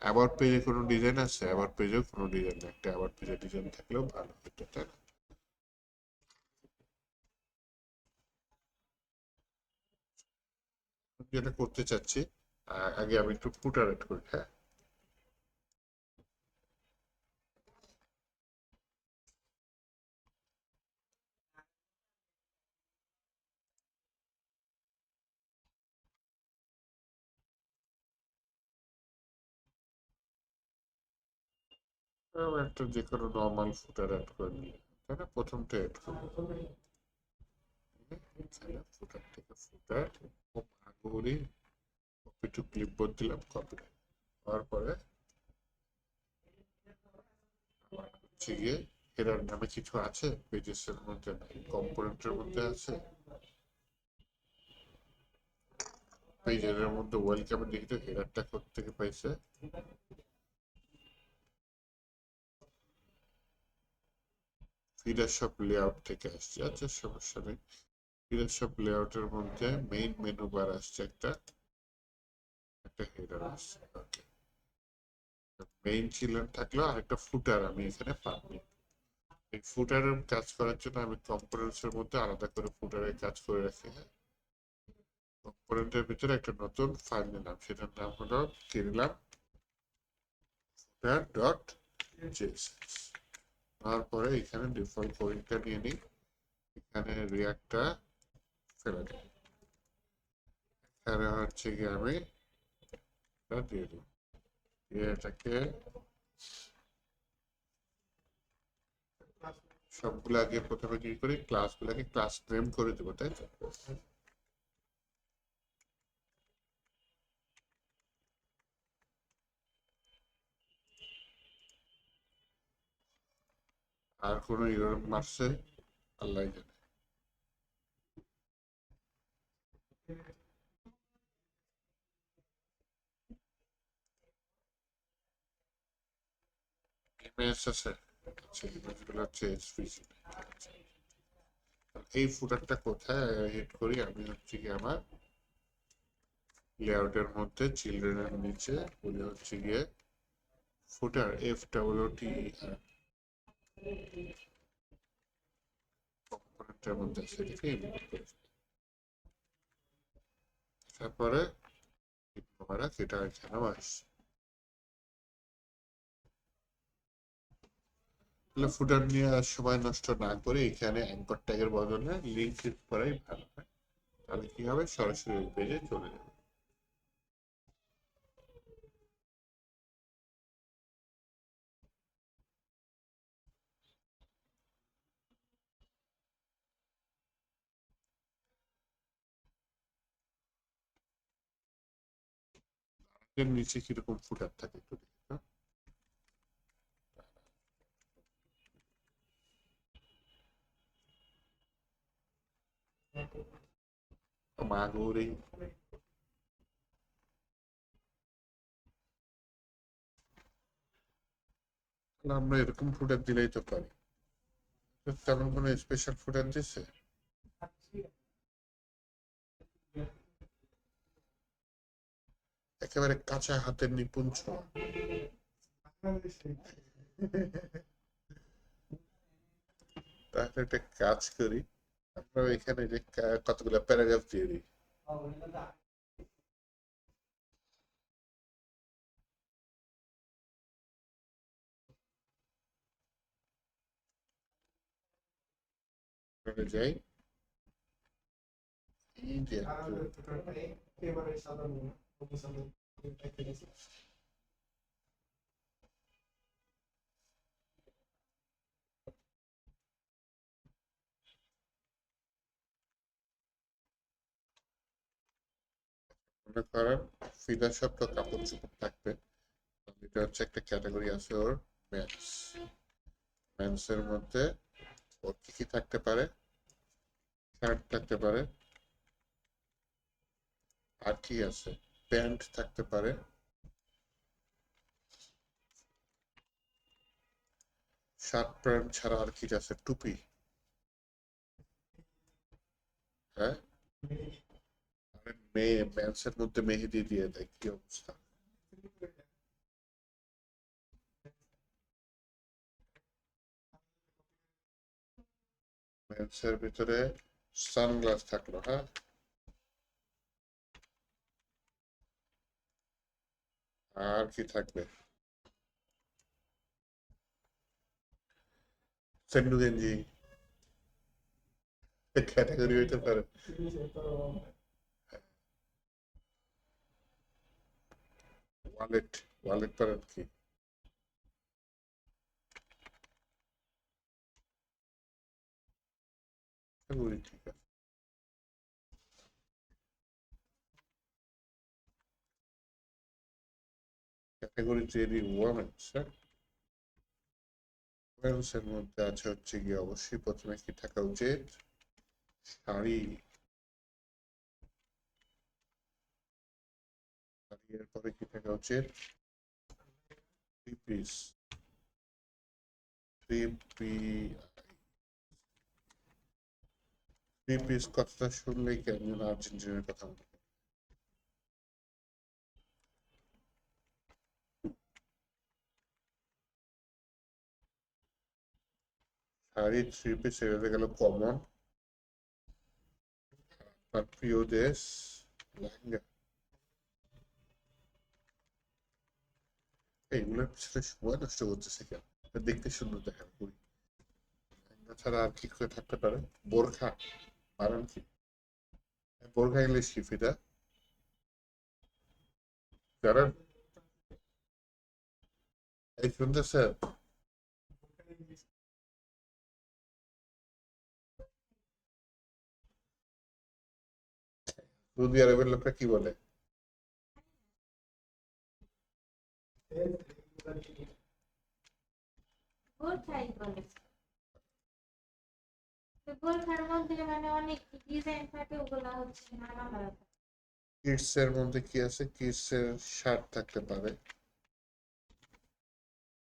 Speaker 1: অ্যাবাউট পেজে কোনো ডিজাইন আছে? অ্যাবাউট পেজেও কোনো ডিজাইন নেই, একটা অ্যাবাউট পেজে ডিজাইন থাকলেও ভালো হতো, তাই না? যেটা করতে চাচ্ছি, আগে আমি একটু ফুটার অ্যাড করি। হ্যাঁ, একটা যে কোনো নর্মাল ফুটার অ্যাড করে নিই, তাই না? প্রথমটা অ্যাড করি, ফুটার থেকে ফুটার করি, কপি টু ক্লিপবোর্ড দিলাম, কপি হওয়ার পরে হচ্ছে গিয়ে হেডার নামে কিছু আছে, পেজেস এর মধ্যে নাই, কম্পোনেন্টের মধ্যে আছে। পেজের মধ্যে ওয়েলকামে দেখি তো হেডারটা কোত্থেকে পাইছে। ফিডারশপ লেআউট থেকে আসছে, আচ্ছা সমস্যা নেই। ফিডারশপ লেআউটের মধ্যে মেইন মেনু বার আসছে, একটা একটা হেডার আসছে। ওকে, মেইন চিলড্রেন থাকলো আর একটা ফুটার আমি এখানে পাবো। এই ফুটারের কাজ করার জন্য আমি কম্পোনেন্টসের মধ্যে আলাদা করে ফুটারের কাজ করে রাখি। হ্যাঁ, কম্পোনেন্টের ভিতরে একটা নতুন ফাইল নিলাম, সেটার নাম হলো কি দিলাম, ফুটার ডট জেএসএস। তারপরে এখানে ডিফল্ট কোডিংটা নিয়ে নিই, এখানে রিয়াক্টটা ফেলে দিই, এখানে হচ্ছে কি আমি এটা দিয়ে দিই, দিয়ে এটাকে সবগুলো আগে প্রথমে কি করি, ক্লাসগুলোকে ক্লাস নেম করে দেবো, তাই তো। আর কোনো এরর মারছে আল্লাহ জানে। ইমেজ আছে, আচ্ছা ইমেজগুলো হচ্ছে এসভিজি। এই ফুটারটা কোথায় হিট করি, আমি হচ্ছে কি আমার লেআউটের মধ্যে চিলড্রেনের নিচে বলে হচ্ছে গিয়ে ফুটার এফ ডাব্লিউ টি কম্পোনেন্টের মধ্যে সেটাকে ইম্পোর্ট করি। তারপরে আমরা সেটা এখানেও আসছে। ফুটার নিয়ে সময় নষ্ট না করে এখানে অ্যাঙ্কর ট্যাগের বদলে লিঙ্ক ক্লিক করাই ভালো হয়, তাহলে কি হবে সরাসরি ওই পেজে চলে যাবে। এর নিচে কিরকম ফুটার থাকে একটু দেখি তো। মাগুরি আমরা এরকম ফুটার দিলেই তো পারি, তেমন কোনো স্পেশাল ফুটার দিচ্ছে। একেবারে কাঁচা হাতের নিপুণ ছোঁয়া। তাহলে একটা কাজ করি, আমরা এখানে যে কতগুলো প্যারাগ্রাফ দিয়ে দিই। যাই এই যে
Speaker 3: এবারে সাধারণ অবস্থানে
Speaker 1: মনে করেন ফিগার শপটা কাপড় চোপড় থাকবে, এটা হচ্ছে একটা ক্যাটাগরি আছে ওর, মেন্স। মেন্সের মধ্যে ওর কি কি থাকতে পারে, শার্ট থাকতে পারে, আর কি আছে, প্যান্ট থাকতে পারে, শার্ট প্যান্ট ছাড়া আর কি আছে, টুপি, হ্যাঁ। মেয়ে মেন্সের মধ্যে মেহেদি দিয়ে দেয়, কি অবস্থা। মেন্সের ভিতরে সানগ্লাস থাকলো, হ্যাঁ। আর কি থাকবে, সেন্ডু গেঞ্জি ক্যাটাগরি হইতে পারে। ওয়ালেট, ওয়ালেট পারেন কি, ক্যাটাগরি ঠিক আছে। ক্যাটাগরি যদি ওমেন্স, হ্যাঁ। ওমেন্স এর মধ্যে আছে হচ্ছে গিয়ে অবশ্যই প্রথমে কি থাকা উচিত, শাড়ি। এরপরে কি থাকা উচিত? থ্রি পিস, থ্রি পিস কথাটা শুনলেই কেমন আর্জেন্টিনার কথা মনে হয়। শাড়ি থ্রি পিস এড়াতে গেল কমন, আর প্রিয় দেশ লেহেঙ্গা। এইগুলোর পিছনে সময় নষ্ট করতেছে কেন? দেখতে সুন্দর দেখার করি। লেহেঙ্গা ছাড়া আর কি করে থাকতে পারে? বোরখা, বানান কি? বোরখা ইংলিশ কি ফিদা? জানেন? এই শুনতেছেন? সৌদি আরবের লোকরা কি বলে?
Speaker 2: বোরখাই বলে। তো বোরখার মধ্যে মানে অনেক ডিজাইন থাকে, ওগুলা হচ্ছে নাম আলাদা।
Speaker 1: কিডস এর মধ্যে কি আছে? কিডস এর শার্ট থাকতে পারে,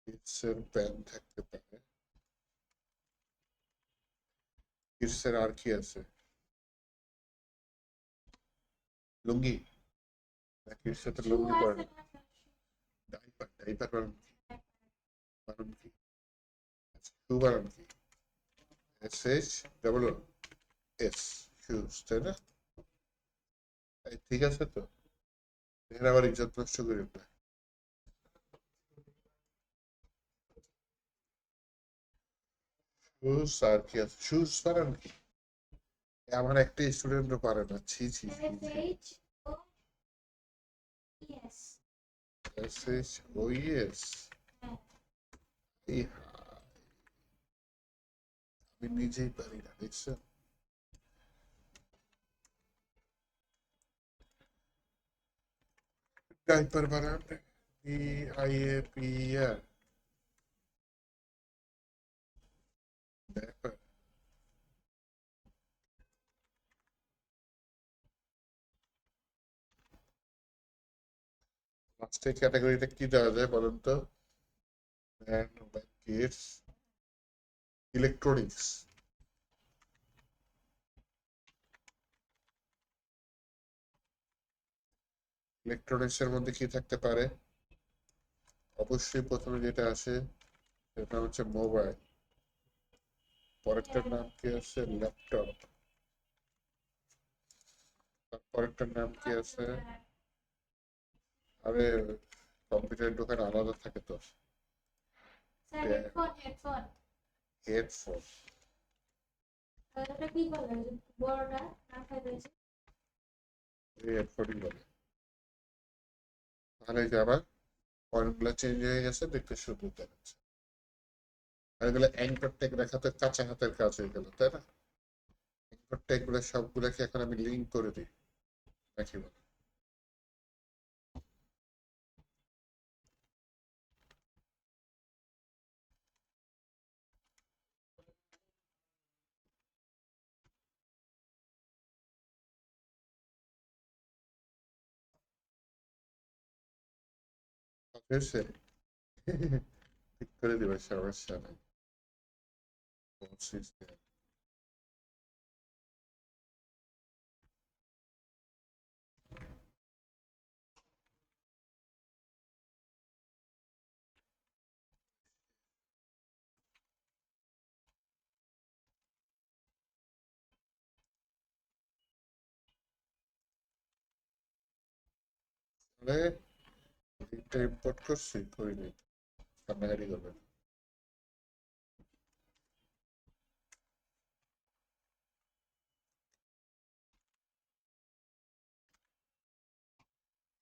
Speaker 1: কিডস এর প্যান্ট থাকতে পারে, কিডস এর আর কি আছে? লুঙ্গি? না, কিডস এর তো
Speaker 2: শু
Speaker 1: লুঙ্গি পরে
Speaker 2: আছে
Speaker 1: না।
Speaker 2: না?
Speaker 1: ডাইপার, ডাইপার বানান কি? বানান কি? শু বানান কি? SH ডাবল S, শুজ, তাই না? এই ঠিক আছে তো? এখানে আবার ইজ্জত নষ্ট করি না। শুজ আর কি আছে? শুজ বানান কি? আমার একটা স্টুডেন্টও পারে না, ছি ছি ছি ছি।
Speaker 2: SH ও ES।
Speaker 1: SHOES,
Speaker 2: হ্যাঁ।
Speaker 1: এই আমি নিজেই পারি না, দেখছেন? ডাইপার বানান DIAPER, ডাইপার। লাস্টের ক্যাটাগরিটা কি দেওয়া যায় বলেন তো? Man, kids, electronics. ইলেকট্রনিক্স এর মধ্যে কি থাকতে পারে? অবশ্যই প্রথমে যেটা আসে সেটা হচ্ছে মোবাইল, পরেরটার নাম কি আছে? ল্যাপটপ, পরেরটার নাম কি আছে? আরে কম্পিউটারের দোকান আলাদা থাকে তো।
Speaker 2: Sir headphone, headphone.
Speaker 1: হেডফোন।
Speaker 2: ওটা কি বলে? ওই যে বড়টা মাথায় রয়েছে।
Speaker 1: হেডফোনই বলে। তাহলে যে আবার পয়েন্টগুলো চেঞ্জ হয়ে গেছে, দেখতে সুন্দর দেখাচ্ছে। আর এগুলো অ্যাঙ্কর ট্যাগ রাখা তো কাঁচা হাতের কাজ হয়ে গেল, তাই না? অ্যাঙ্কর ট্যাগ গুলো সবগুলোকে এখন আমি লিঙ্ক করে দিই, নাকি বল? হয়েছে? ঠিক করে দিবে, সমস্যা নেই। তাহলে লিঙ্কটা ইম্পোর্ট করছি, করিনি, কান্নাকাটি করবে।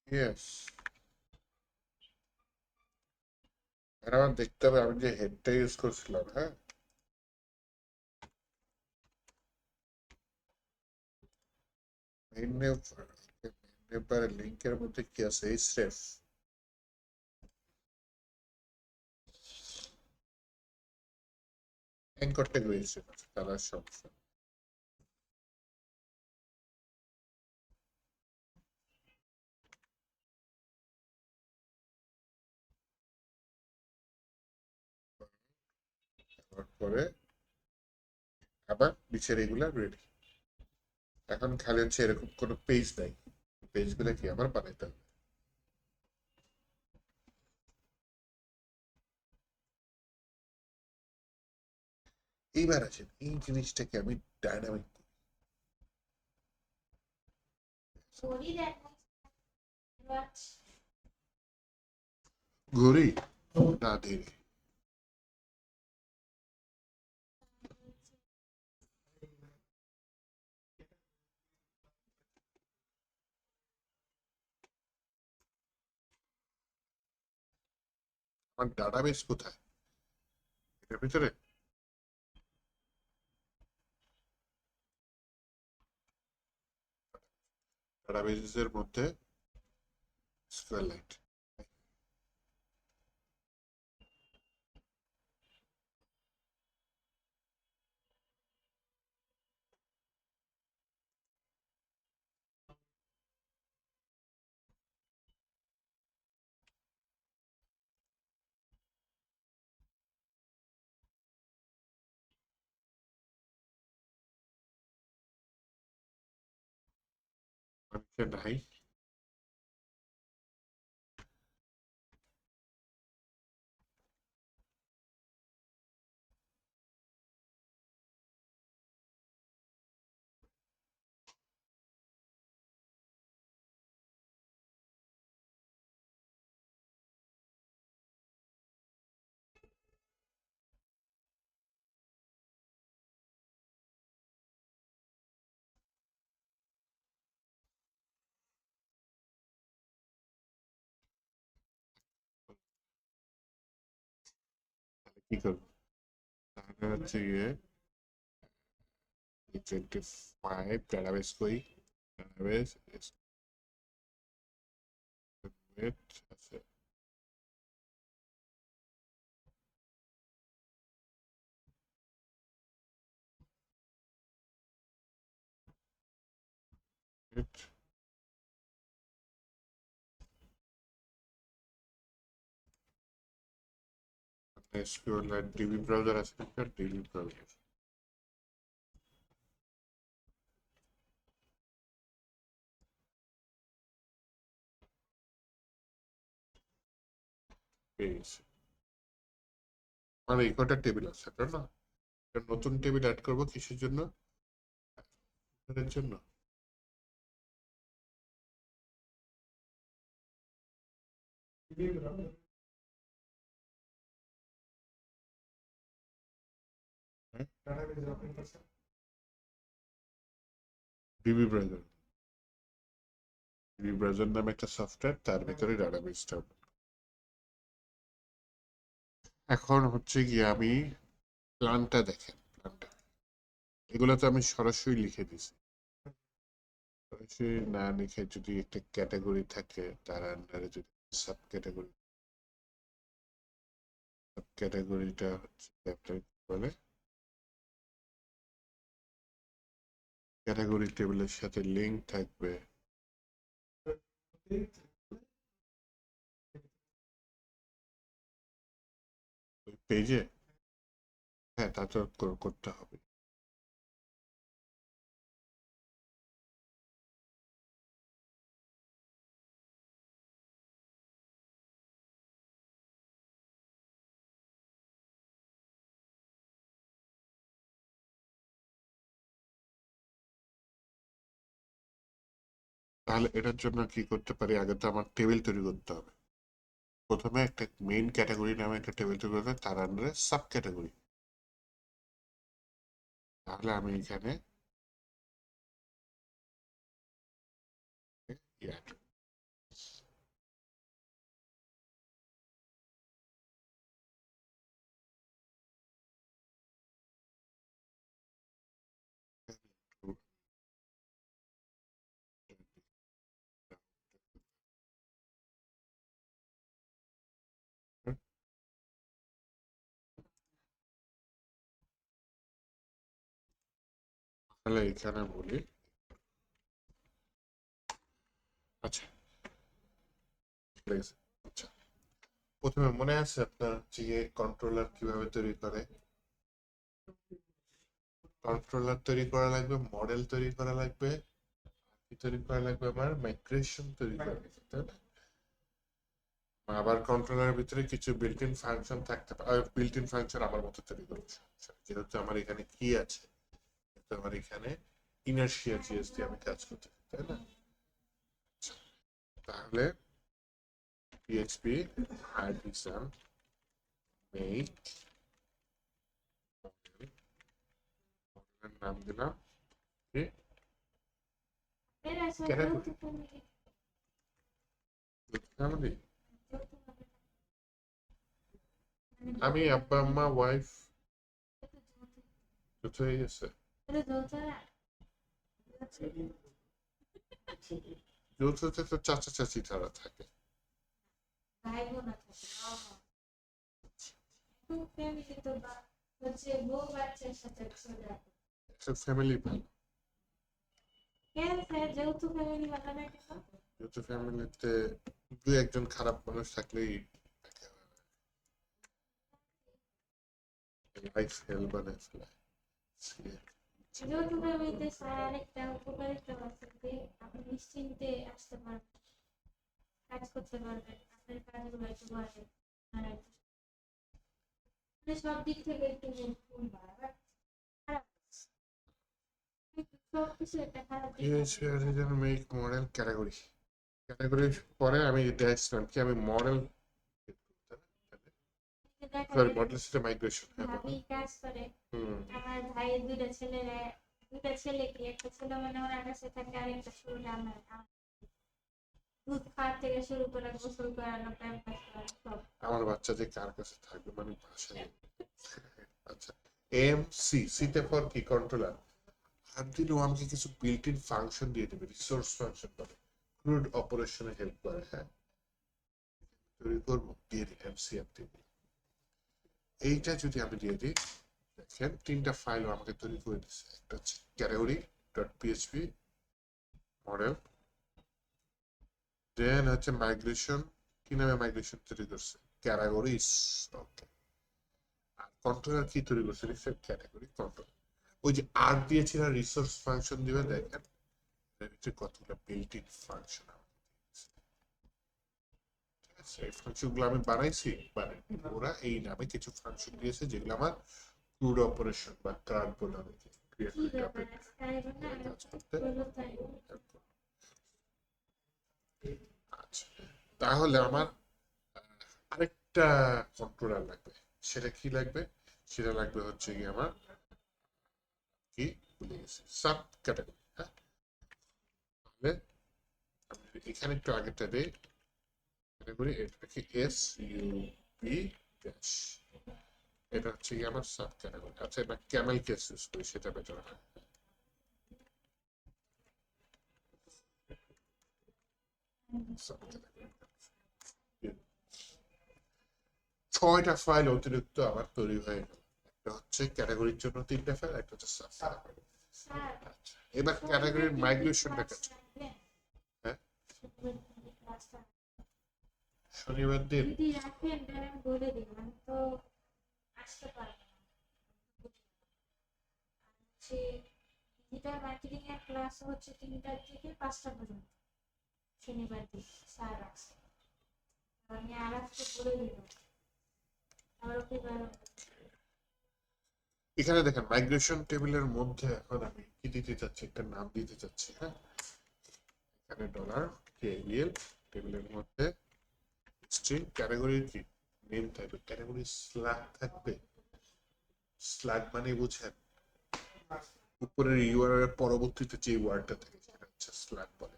Speaker 1: ইয়েস, আর আমার দেখতে হবে আমি যে হেডটা ইউজ করছিলাম, হ্যাঁ? এবারে লিঙ্কের মধ্যে কি আছে? এইচরেফ, অ্যাঙ্কর ট্যাগ রয়েছে, কালার সমস্যা। তারপরে আবার নিচের এগুলা রেডি। এখন খালি হচ্ছে এরকম কোনো পেজ নাই, পেজগুলো কি আবার বানাইতে হবে। এইবার আছেন এই জিনিসটাকে আমি ডাইনামিক
Speaker 2: করি দেখ বাট
Speaker 1: ঘড়ি না ধীরে। আমার ডাটাবেস কোথায়? এটার ভিতরে ডাটাবেসের মধ্যে স্কোয়ার লাইট। নাই কি করবো? তাহলে হচ্ছে গিয়ে 25 ডাটাবেস কই, ডাটাবেস আছে SQLite ডিবি ব্রাউজার আছে, একটা ডিবি ব্রাউজার পেয়েছে। মানে এই কটা টেবিল আছে তাই না? একটা নতুন টেবিল অ্যাড করবো কিসের জন্য? এর জন্য। হ্যাঁ,
Speaker 3: ডাটাবেজ ওপেন করছেন।
Speaker 1: ডিবি ব্রাউজার, ডিবি ব্রাউজার নামে একটা সফটওয়্যার, তার ভিতরে ডাটাবেসটা। এখন হচ্ছে গিয়ে আমি প্ল্যানটা দেখেন, প্ল্যানটা এগুলো তো আমি সরাসরি লিখে দিছি। সরাসরি না লিখে যদি একটা ক্যাটাগরি থাকে তার আন্ডারে যদি সাব ক্যাটাগরি, সাব ক্যাটাগরিটা হচ্ছে আপনার কি বলে ক্যাটাগরি টেবিলের সাথে লিঙ্ক থাকবে ওই পেজে। হ্যাঁ, তা তো করতে হবে। তাহলে এটার জন্য কি করতে পারি? আগে তো আমার টেবিল তৈরি করতে হবে। প্রথমে একটা মেইন ক্যাটাগরি নামে একটা টেবিল তৈরি করতে হবে, তার আন্ডারে সাব ক্যাটাগরি। তাহলে আমি এখানে add তাহলে এখানে বলি আচ্ছা ঠিক আছে। আচ্ছা, প্রথমে মনে আছে আপনার যে কন্ট্রোলার কিভাবে তৈরি করে? কন্ট্রোলার তৈরি করা লাগবে, মডেল তৈরি করা লাগবে, কি তৈরি করা লাগবে, আমার মাইগ্রেশন তৈরি করা লাগবে, তাই না? আবার কন্ট্রোলারের ভিতরে কিছু বিল্ট ইন ফাংশন থাকতে পারে, বিল্ট ইন ফাংশন আমার মতো তৈরি করবো, সমস্যা নেই। যেহেতু আমার এখানে কি আছে, যেহেতু আমার এখানে ইনার্শিয়া জিএস দিয়ে আমি কাজ করতে পারি, তাই না? আচ্ছা, তাহলে পিএইচপি আর্টিসান মেক মডেলের নাম দিলাম কি,
Speaker 2: এর আসলে
Speaker 1: কেন
Speaker 2: যৌথ family,
Speaker 1: ফ্যামিলি।
Speaker 2: যৌথ family,
Speaker 1: আমি আব্বা আম্মা ওয়াইফ
Speaker 2: এটা যৌথ,
Speaker 1: যুক্ত হয়ে গেছে।
Speaker 2: এটা যৌথ না?
Speaker 1: যৌথতে তো চাচা চাচি তারা থাকে।
Speaker 2: ভাই বোন থাকে, ফ্যামিলি তো হচ্ছে বউ বাচ্চার সাথে চলে আসে।
Speaker 1: একটা ফ্যামিলি ভালো।
Speaker 2: কেন স্যার যৌথ ফ্যামিলি ভালো না কেন?
Speaker 1: যৌথ ফ্যামিলিতে দু একজন খারাপ মানুষ থাকলেই লাইফ হেল বানায় ফেলে।
Speaker 2: যৌথ ফ্যামিলিতে স্যার আরেকটা উপকারিতা আছে যে আপনি নিশ্চিন্তে আসতে পারবেন, কাজ করতে পারবেন, আপনার কাজগুলো একটু বাড়বে, আর মানে সব দিক থেকে একটু হেল্পফুল হয়। বাট খারাপ সব কিছু একটা খারাপ দিক আছে।
Speaker 1: মেক মডেল ক্যাটাগরি, ক্যাটাগরি পরে আমি দেখছিলাম কি আমি মডেল,
Speaker 2: দেখা
Speaker 1: সরি
Speaker 2: যায়
Speaker 1: মডেল সিস্টেম মাইগ্রেশন, হ্যাঁ বলো।
Speaker 2: ভাবি কাজ করে,
Speaker 1: হুম,
Speaker 2: আমার ভাইয়ের দুইটা ছেলে কি একটা ছেলে মানে ওনার কাছে থাকে, আরেকটা শুরু আমার দুধ খাওয়া থেকে শুরু করে গোসল করানো, প্যাম্পাস করানো সব।
Speaker 1: আমার বাচ্চা যে কার কাছে থাকবে মানে ভাষায়। আচ্ছা, এম সি, সিতে ফর কি, কন্ট্রোলার। আর দিন ও আমাকে কিছু বিল্ট ইন ফাংশন দিয়ে দেবে, রিসোর্স ফাংশন বলে, ক্রুড অপারেশনে হেল্প করে, হ্যাঁ তৈরি করবো, দিয়ে দিই এমসিএফ দিয়ে দিই। এইটা যদি আমি দিয়ে দিই, দেখেন তিনটা ফাইল আমাকে তৈরি করে দিচ্ছে। একটা হচ্ছে ক্যাটাগরি ডট পিএইচপি মডেল, দেন হচ্ছে মাইগ্রেশন, কি নামে মাইগ্রেশন তৈরি করছে, ক্যাটাগরিজ। ওকে, আর কন্ট্রোলার কি তৈরি করছে, লিখছে ক্যাটাগরি কন্ট্রোল। ওই যে আর দিয়েছিলাম রিসোর্স ফাংশন দিবে, দেখেন এর ভিতরে কতগুলো বিল্ট ইন ফাংশন আছে। এই ফাংশন গুলো আমি বানাইছি, মানে ওরা এই নামে কিছু ফাংশন দিয়েছে যেগুলো আমার ক্রুড অপারেশন বা কার্ড বলে অনেকে ক্রিয়েট
Speaker 2: কি
Speaker 1: করতে
Speaker 2: ব্যাপার আছে তাই না?
Speaker 1: কাজ করতে
Speaker 2: বলো তাই।
Speaker 1: help করে। আচ্ছা, তাহলে আমার আরেকটা কন্ট্রোলার লাগবে, সেটা কি লাগবে, সেটা লাগবে হচ্ছে কি আমার কি ভুলে গেছি, সাব ক্যাটাগরি। হ্যাঁ, তাহলে আমি এখানে একটু আগেরটা দিই, ক্যাটাগরি এটা কি এস ইউ পি ড্যাশ, এটা হচ্ছে কি আমার সাব ক্যাটাগরি। আচ্ছা, এটা ক্যামেল কেস ইউজ করি, সেটা বেটার হয়। সাব ক্যাটাগরি 6টা ফাইল অতিরিক্ত আমার তৈরি হয়ে গেল। একটা হচ্ছে ক্যাটাগরির জন্য 3টা ফাইল, একটা হচ্ছে সাব ক্যাটাগরি।
Speaker 2: স্যার
Speaker 1: আচ্ছা, এবার ক্যাটাগরির মাইগ্রেশনটা কাজ করে। হ্যাঁ, শনিবার দিন
Speaker 2: যদি রাখেন তাহলে আমি বলে দিই, আমি তো আসতে পারবো না। হচ্ছে ডিজিটাল মার্কেটিং এর ক্লাস হচ্ছে 3টা থেকে 5টা পর্যন্ত শনিবার দিন স্যার রাখছে। আমি আর আজকে বলে দিলাম আর ওকে
Speaker 1: এখানে দেখেন মাইগ্রেশন টেবিলের মধ্যে এখন আমি কি দিতে চাচ্ছি, একটা নাম দিতে চাচ্ছি। হ্যাঁ, এখানে ডলার কেএল টেবিলের মধ্যে স্ট্রিং ক্যাটাগরি কি নেম থাকবে, ক্যাটাগরি স্ল্যাগ থাকবে। স্ল্যাগ মানে বুঝেন উপরের ইউআরএল এর পরবর্তীতে যে ওয়ার্ডটা থাকে সেটা হচ্ছে স্ল্যাগ বলে।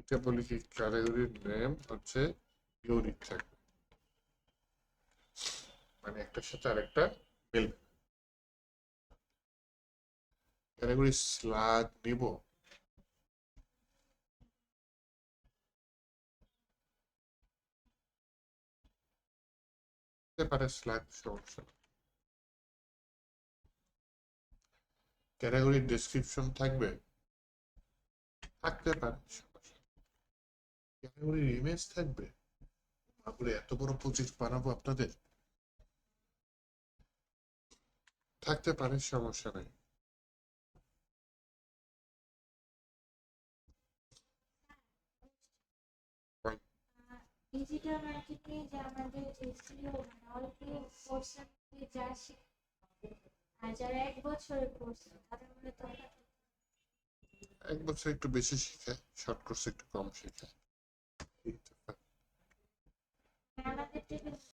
Speaker 1: এটা বলি কি ক্যাটাগরির নেম হচ্ছে ইউনিক থাকবে, মানে একটার সাথে আরেকটা মিলবে। ক্যাটাগরি স্ল্যাগ নিব, হতে পারে স্ল্যাগ, সমস্যা। ক্যাটাগরির ডেসক্রিপশন থাকবে, থাকতে পারে, সমস্যা। ক্যাটাগরির ইমেজ থাকবে, তারপরে এত বড় প্রজেক্ট বানাবো আপনাদের, থাকতে পারে, সমস্যা নাই।
Speaker 2: ডিজিটাল মার্কেটিং যে আমাদের যে সিও মানে অল্প কোর্সের যা শিখে আর যারা 1 বছরের কোর্স তাদের মধ্যে তফাৎ
Speaker 1: এক বছর একটু বেশি শেখায়, শর্ট কোর্স একটু কম শেখায়।
Speaker 2: আমাদের থেকে